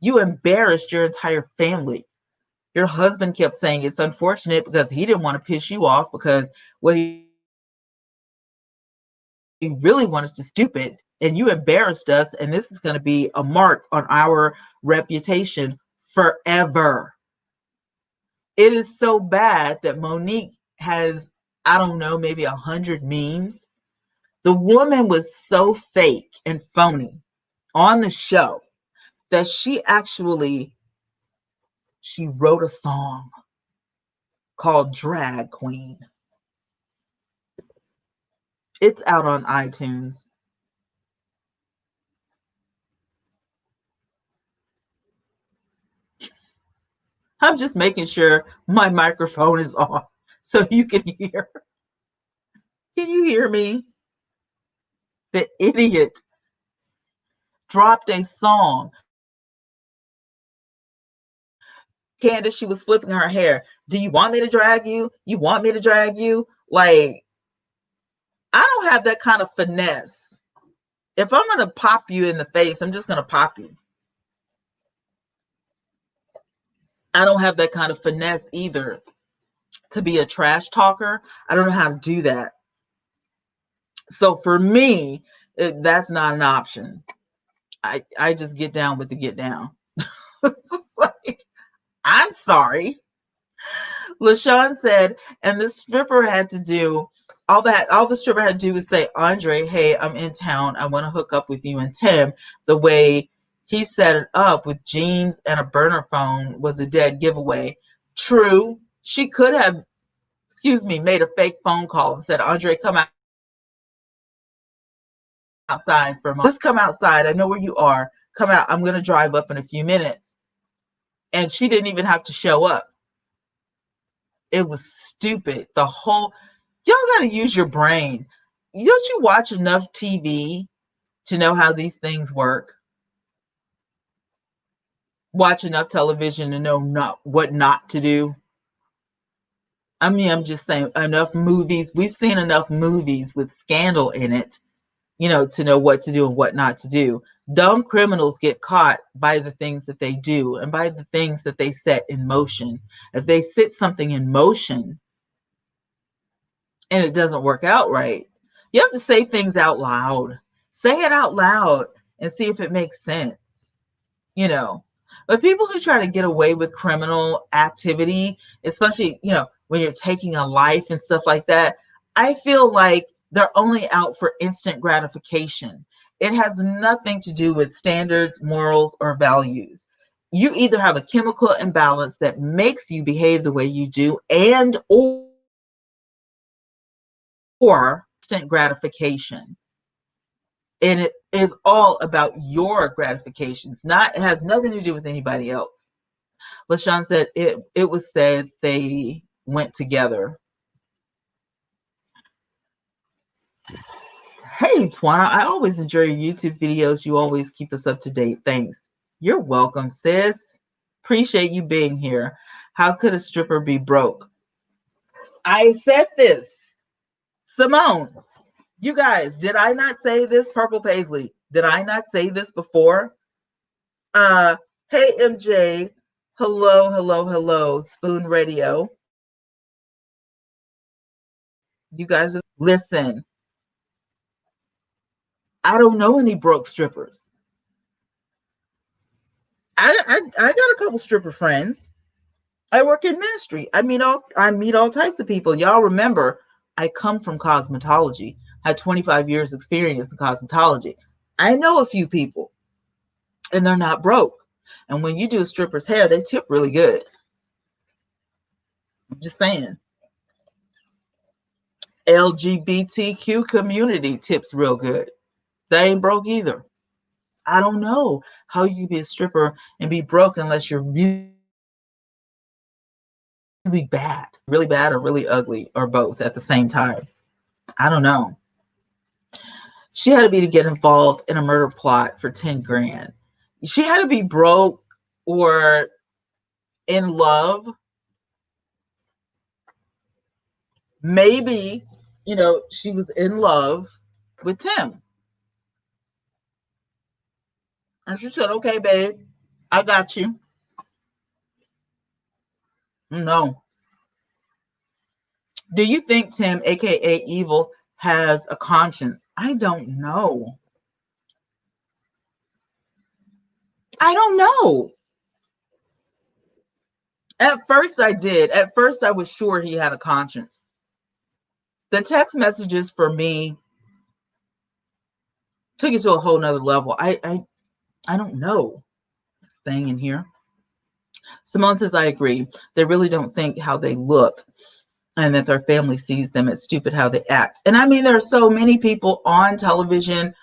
You embarrassed your entire family. Your husband kept saying it's unfortunate because he didn't want to piss you off, because what he really wanted to stupid, and you embarrassed us, and this is going to be a mark on our reputation forever. It is so bad that Monique has, I don't know, maybe 100 memes. The woman was so fake and phony on the show that she wrote a song called Drag Queen. It's out on iTunes. I'm just making sure my microphone is on so you can hear. Can you hear me? The idiot dropped a song. Candace, she was flipping her hair. Do you want me to drag you? You want me to drag you? Like, I don't have that kind of finesse. If I'm going to pop you in the face, I'm just going to pop you. I don't have that kind of finesse either to be a trash talker. I don't know how to do that. So for me, that's not an option. I just get down with the get down. It's like, I'm sorry. LaShawn said, and the stripper had to do all that. All the stripper had to do was say, Andre, hey, I'm in town. I want to hook up with you and Tim. The way he set it up with jeans and a burner phone was a dead giveaway. True. She could have, made a fake phone call and said, Andre, come outside for a moment. Just come outside. I know where you are. Come out. I'm going to drive up in a few minutes. And she didn't even have to show up. It was stupid. Y'all got to use your brain. Don't you watch enough TV to know how these things work? Watch enough television to know what not to do? I mean, I'm just saying, enough movies. We've seen enough movies with scandal in it, to know what to do and what not to do. Dumb criminals get caught by the things that they do and by the things that they set in motion. If they set something in motion and it doesn't work out right, you have to say things out loud. Say it out loud and see if it makes sense, But people who try to get away with criminal activity, especially, when you're taking a life and stuff like that, I feel like they're only out for instant gratification. It has nothing to do with standards, morals, or values. You either have a chemical imbalance that makes you behave the way you do, and or instant gratification. And it is all about your gratifications. It has nothing to do with anybody else. LaShawn said it was said they went together. Hey, Twana, I always enjoy your YouTube videos. You always keep us up to date. Thanks. You're welcome, sis. Appreciate you being here. How could a stripper be broke? I said this. Simone, you guys, did I not say this? Purple Paisley, did I not say this before? Hey, MJ. Hello, hello, hello. Spoon Radio. You guys, listen. I don't know any broke strippers. I got a couple stripper friends. I work in ministry. I meet all types of people. Y'all remember, I come from cosmetology. I had 25 years experience in cosmetology. I know a few people, and they're not broke. And when you do a stripper's hair, they tip really good. I'm just saying. LGBTQ community tips real good. They ain't broke either. I don't know how you can be a stripper and be broke unless you're really bad or really ugly or both at the same time. I don't know. She had to be to get involved in a murder plot for 10 grand. She had to be broke or in love. Maybe, she was in love with Tim. And she said, okay, babe, I got you. No. Do you think Tim, aka Evil, has a conscience? I don't know. I don't know. At first I did. At first I was sure he had a conscience. The text messages for me took it to a whole nother level. I don't know. Thing in here. Simone says, I agree. They really don't think how they look and that their family sees them as stupid how they act. And I mean, there are so many people on television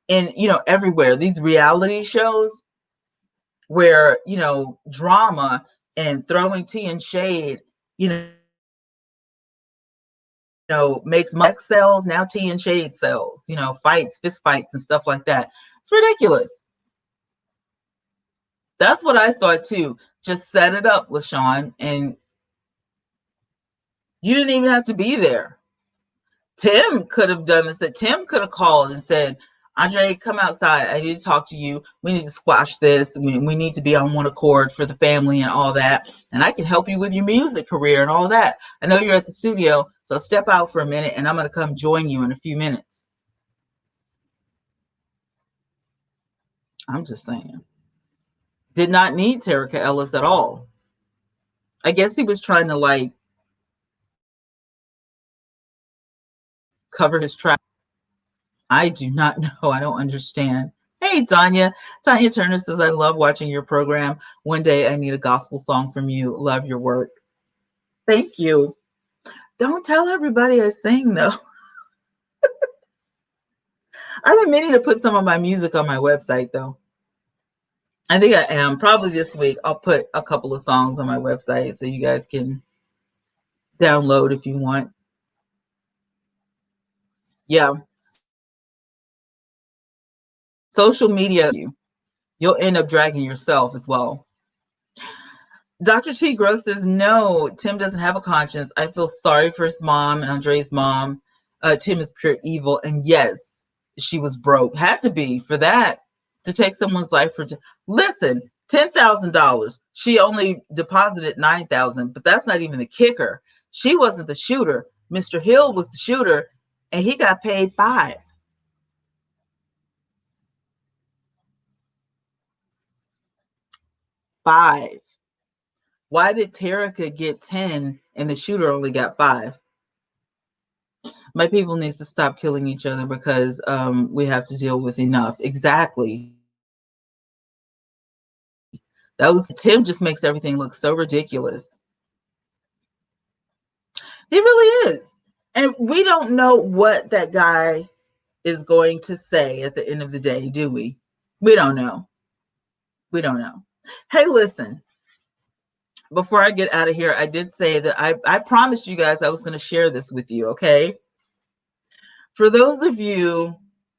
and, everywhere, these reality shows where, drama and throwing tea and shade, makes Mike sells, now tea and shade sells, fights, fist fights and stuff like that. It's ridiculous. That's what I thought too. Just set it up, LaShawn, and you didn't even have to be there. Tim could have done this. That Tim could have called and said, Andre, come outside. I need to talk to you. We need to squash this. We need to be on one accord for the family and all that. And I can help you with your music career and all that. I know you're at the studio, so step out for a minute and I'm going to come join you in a few minutes. I'm just saying. Did not need Terica Ellis at all. I guess he was trying to cover his track. I do not know. I don't understand. Hey, Tanya. Tanya Turner says, I love watching your program. One day I need a gospel song from you. Love your work. Thank you. Don't tell everybody I sing, though. I've been meaning to put some of my music on my website, though. I think I am. Probably this week, I'll put a couple of songs on my website so you guys can download if you want. Yeah. Social media, you'll end up dragging yourself as well. Dr. T. Gross says, no, Tim doesn't have a conscience. I feel sorry for his mom and Andre's mom. Tim is pure evil. And yes, she was broke. Had to be for that, to take someone's life for... Listen, $10,000. She only deposited $9,000, but that's not even the kicker. She wasn't the shooter. Mr. Hill was the shooter, and he got paid $5. $5. Why did Terica get 10 and the shooter only got 5? My people needs to stop killing each other because we have to deal with enough. Exactly. Tim just makes everything look so ridiculous. He really is. And we don't know what that guy is going to say at the end of the day, do we? We don't know. We don't know. Hey, listen. Before I get out of here, I did say that I promised you guys I was going to share this with you, okay? For those of you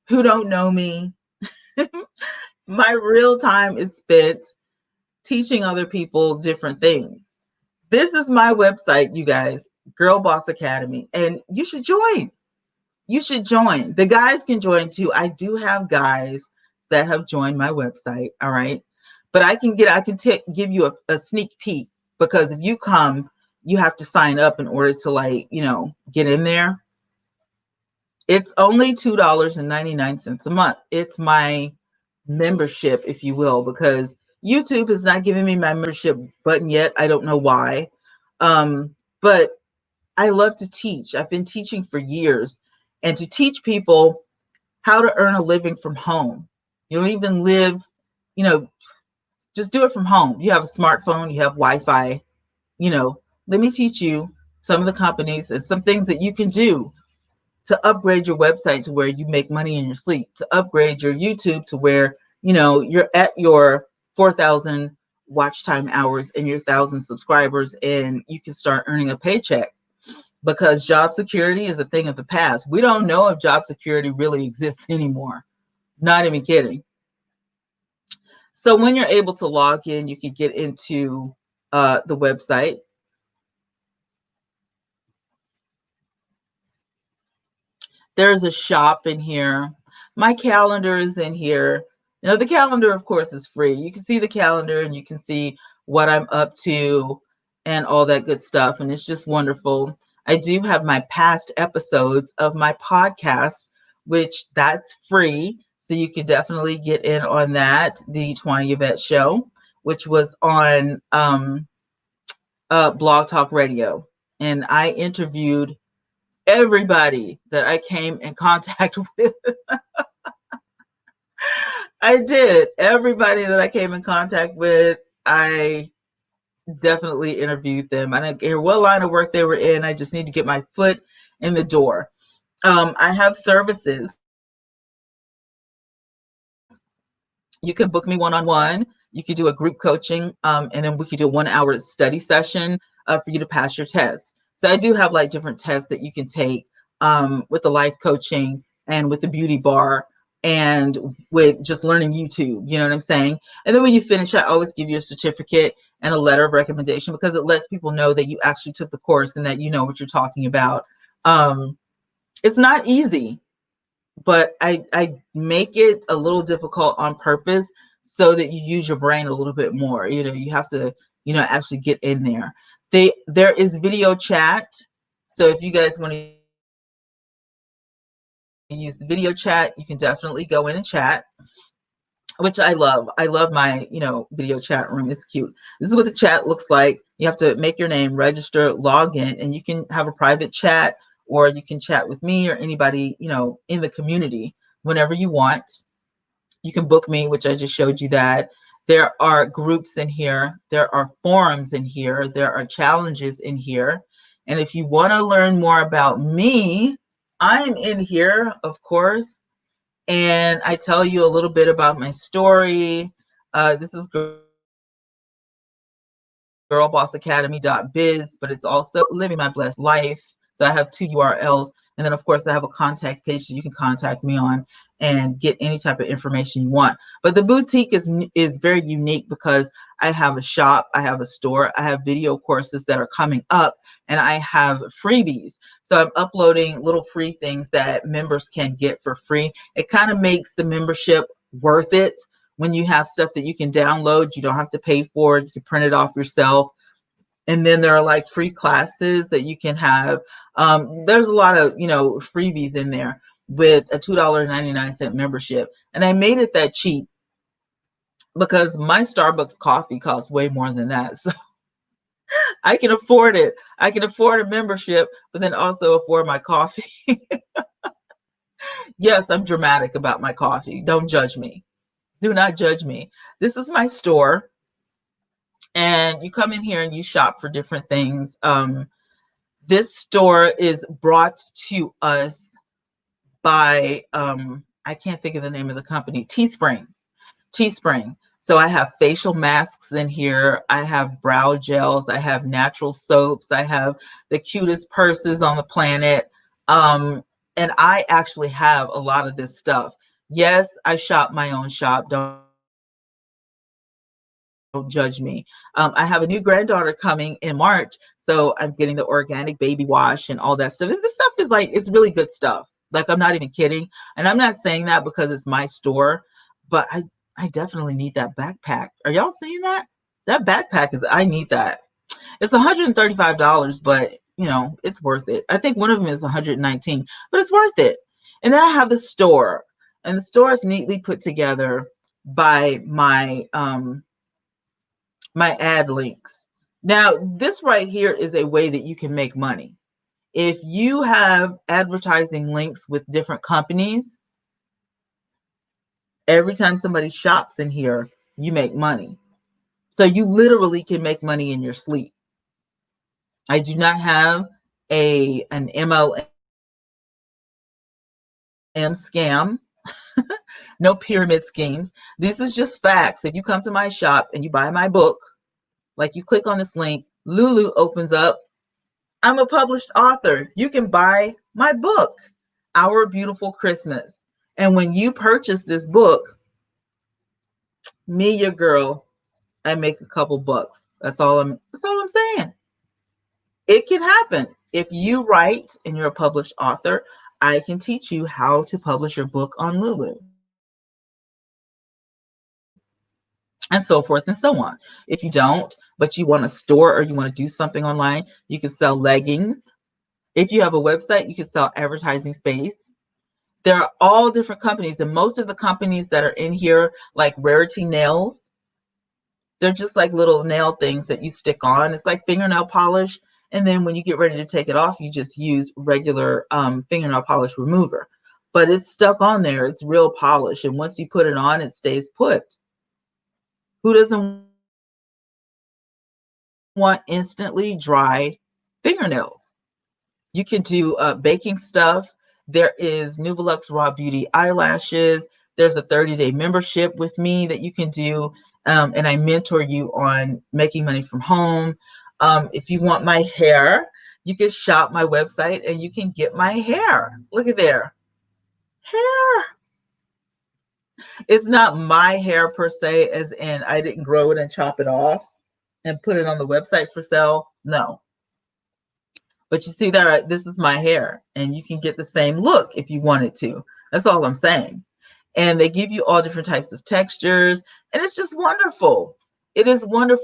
who don't know me, my real time is spent teaching other people different things. This is my website, you guys, Girl Boss Academy, and you should join. You should join. The guys can join too. I do have guys that have joined my website, all right? But I can give you a sneak peek, because if you come, you have to sign up in order to get in there. It's only $2.99 a month. It's my membership, if you will, because YouTube is not giving me my membership button yet. I don't know why. But I love to teach. I've been teaching for years, and to teach people how to earn a living from home. You don't even live, just do it from home. You have a smartphone, you have Wi-Fi, let me teach you some of the companies and some things that you can do to upgrade your website to where you make money in your sleep, to upgrade your YouTube to where, you know, you're at your 4,000 watch time hours and your 1,000 subscribers, and you can start earning a paycheck, because job security is a thing of the past. We don't know if job security really exists anymore. Not even kidding. So when you're able to log in, you can get into the website. There's a shop in here. My calendar is in here. You know, the calendar, of course, is free. You can see the calendar and you can see what I'm up to and all that good stuff. And it's just wonderful. I do have my past episodes of my podcast, which that's free. So you can definitely get in on that. The 20 Yvette Show, which was on Blog Talk Radio. And I interviewed everybody that I came in contact with. I did. Everybody that I came in contact with, I definitely interviewed them. I don't care what line of work they were in. I just need to get my foot in the door. I have services. You can book me one-on-one. You could do a group coaching, and then we could do a 1-hour study session for you to pass your test. So I do have like different tests that you can take with the life coaching and with the beauty bar and with just learning YouTube. You know what I'm saying? And then when you finish, I always give you a certificate and a letter of recommendation, because it lets people know that you actually took the course and that you know what you're talking about. It's not easy, but I make it a little difficult on purpose so that you use your brain a little bit more. You know, you have to, you know, actually get in there. There is video chat. So if you guys want to use the video chat, you can definitely go in and chat, which I love. I love my, you know, video chat room. It's cute. This is what the chat looks like. You have to make your name, register, log in, and you can have a private chat, or you can chat with me or anybody, you know, in the community whenever you want. You can book me, which I just showed you that. There are groups in here. There are forums in here. There are challenges in here. And if you want to learn more about me, I'm in here, of course. And I tell you a little bit about my story. This is girlbossacademy.biz, but it's also Living My Blessed Life. So I have 2 URLs. And then, of course, I have a contact page that you can contact me on and get any type of information you want. But the boutique is very unique because I have a shop, I have a store, I have video courses that are coming up, and I have freebies. So I'm uploading little free things that members can get for free. It kind of makes the membership worth it. When you have stuff that you can download, you don't have to pay for it. You can print it off yourself. And then there are like free classes that you can have. There's a lot of, you know, freebies in there with a $2.99 membership. And I made it that cheap because my Starbucks coffee costs way more than that. So I can afford it. I can afford a membership, but then also afford my coffee. Yes, I'm dramatic about my coffee. Don't judge me. Do not judge me. This is my store. And you come in here and you shop for different things. This store is brought to us by, I can't think of the name of the company, Teespring. So I have facial masks in here. I have brow gels. I have natural soaps. I have the cutest purses on the planet. And I actually have a lot of this stuff. Yes, I shop my own shop. Don't judge me. I have a new granddaughter coming in March, so I'm getting the organic baby wash and all that stuff. And this stuff is like, it's really good stuff. Like, I'm not even kidding. And I'm not saying that because it's my store, but I definitely need that backpack. Are y'all seeing that? That backpack I need that. It's $135, but you know, it's worth it. I think one of them is $119, but it's worth it. And then I have the store, and the store is neatly put together by my ad links. Now, this right here is a way that you can make money. If you have advertising links with different companies, every time somebody shops in here, you make money. So you literally can make money in your sleep. I do not have an MLM scam. No pyramid schemes. This is just facts. If you come to my shop and you buy my book, like you click on this link, Lulu opens up. I'm a published author. You can buy my book, Our Beautiful Christmas. And when you purchase this book, me, your girl, I make a couple bucks. That's all I'm saying. It can happen. If you write and you're a published author, I can teach you how to publish your book on Lulu. And so forth and so on. If you don't, but you want to store or you want to do something online, you can sell leggings. If you have a website, you can sell advertising space. There are all different companies, and most of the companies that are in here, like Rarity Nails, they're just like little nail things that you stick on. It's like fingernail polish. And then when you get ready to take it off, you just use regular fingernail polish remover. But it's stuck on there. It's real polish. And once you put it on, it stays put. Who doesn't want instantly dry fingernails? You can do baking stuff. There is Nuvolux Raw Beauty eyelashes. There's a 30-day membership with me that you can do. And I mentor you on making money from home. If you want my hair, you can shop my website and you can get my hair. Look at there. Hair. It's not my hair per se, as in I didn't grow it and chop it off and put it on the website for sale. No. But you see that this is my hair, and you can get the same look if you wanted to. That's all I'm saying. And they give you all different types of textures, and it's just wonderful. It is wonderful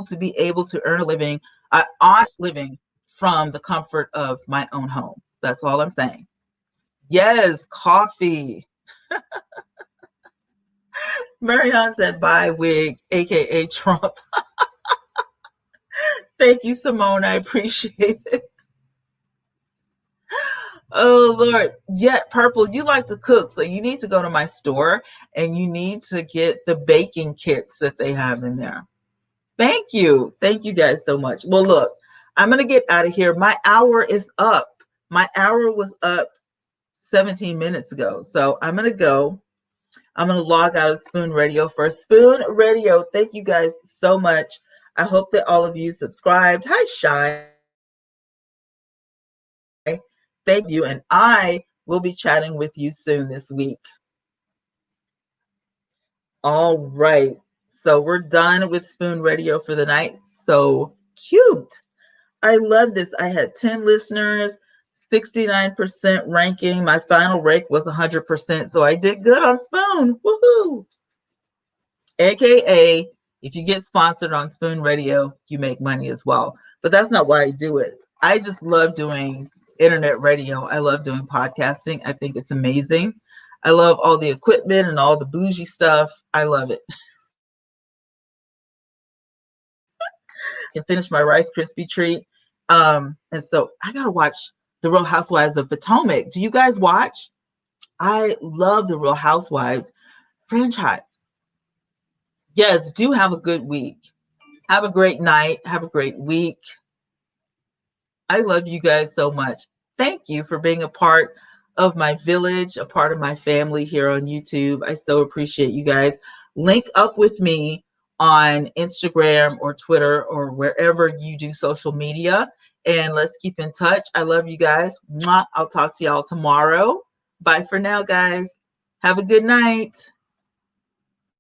to be able to earn a living, an honest living from the comfort of my own home. That's all I'm saying. Yes, coffee. Marianne said, "Bye, wig, aka Trump." Thank you, Simone. I appreciate it. Oh Lord. Yeah, Purple, you like to cook, so you need to go to my store and you need to get the baking kits that they have in there. Thank you. Thank you guys so much. Well, look, I'm going to get out of here. My hour is up. My hour was up 17 minutes ago. So I'm going to go. I'm going to log out of Spoon Radio first. Spoon Radio, thank you guys so much. I hope that all of you subscribed. Hi, Shy. Thank you. And I will be chatting with you soon this week. All right. So we're done with Spoon Radio for the night. So cute. I love this. I had 10 listeners, 69% ranking. My final rank was 100%. So I did good on Spoon. Woohoo. AKA, if you get sponsored on Spoon Radio, you make money as well. But that's not why I do it. I just love doing internet radio. I love doing podcasting. I think it's amazing. I love all the equipment and all the bougie stuff. I love it. I can finish my Rice Krispie treat. And so I got to watch The Real Housewives of Potomac. Do you guys watch? I love The Real Housewives franchise. Yes, do have a good week. Have a great night. Have a great week. I love you guys so much. Thank you for being a part of my village, a part of my family here on YouTube. I so appreciate you guys. Link up with me on Instagram or Twitter or wherever you do social media. And let's keep in touch. I love you guys. Mwah. I'll talk to y'all tomorrow. Bye for now, guys. Have a good night.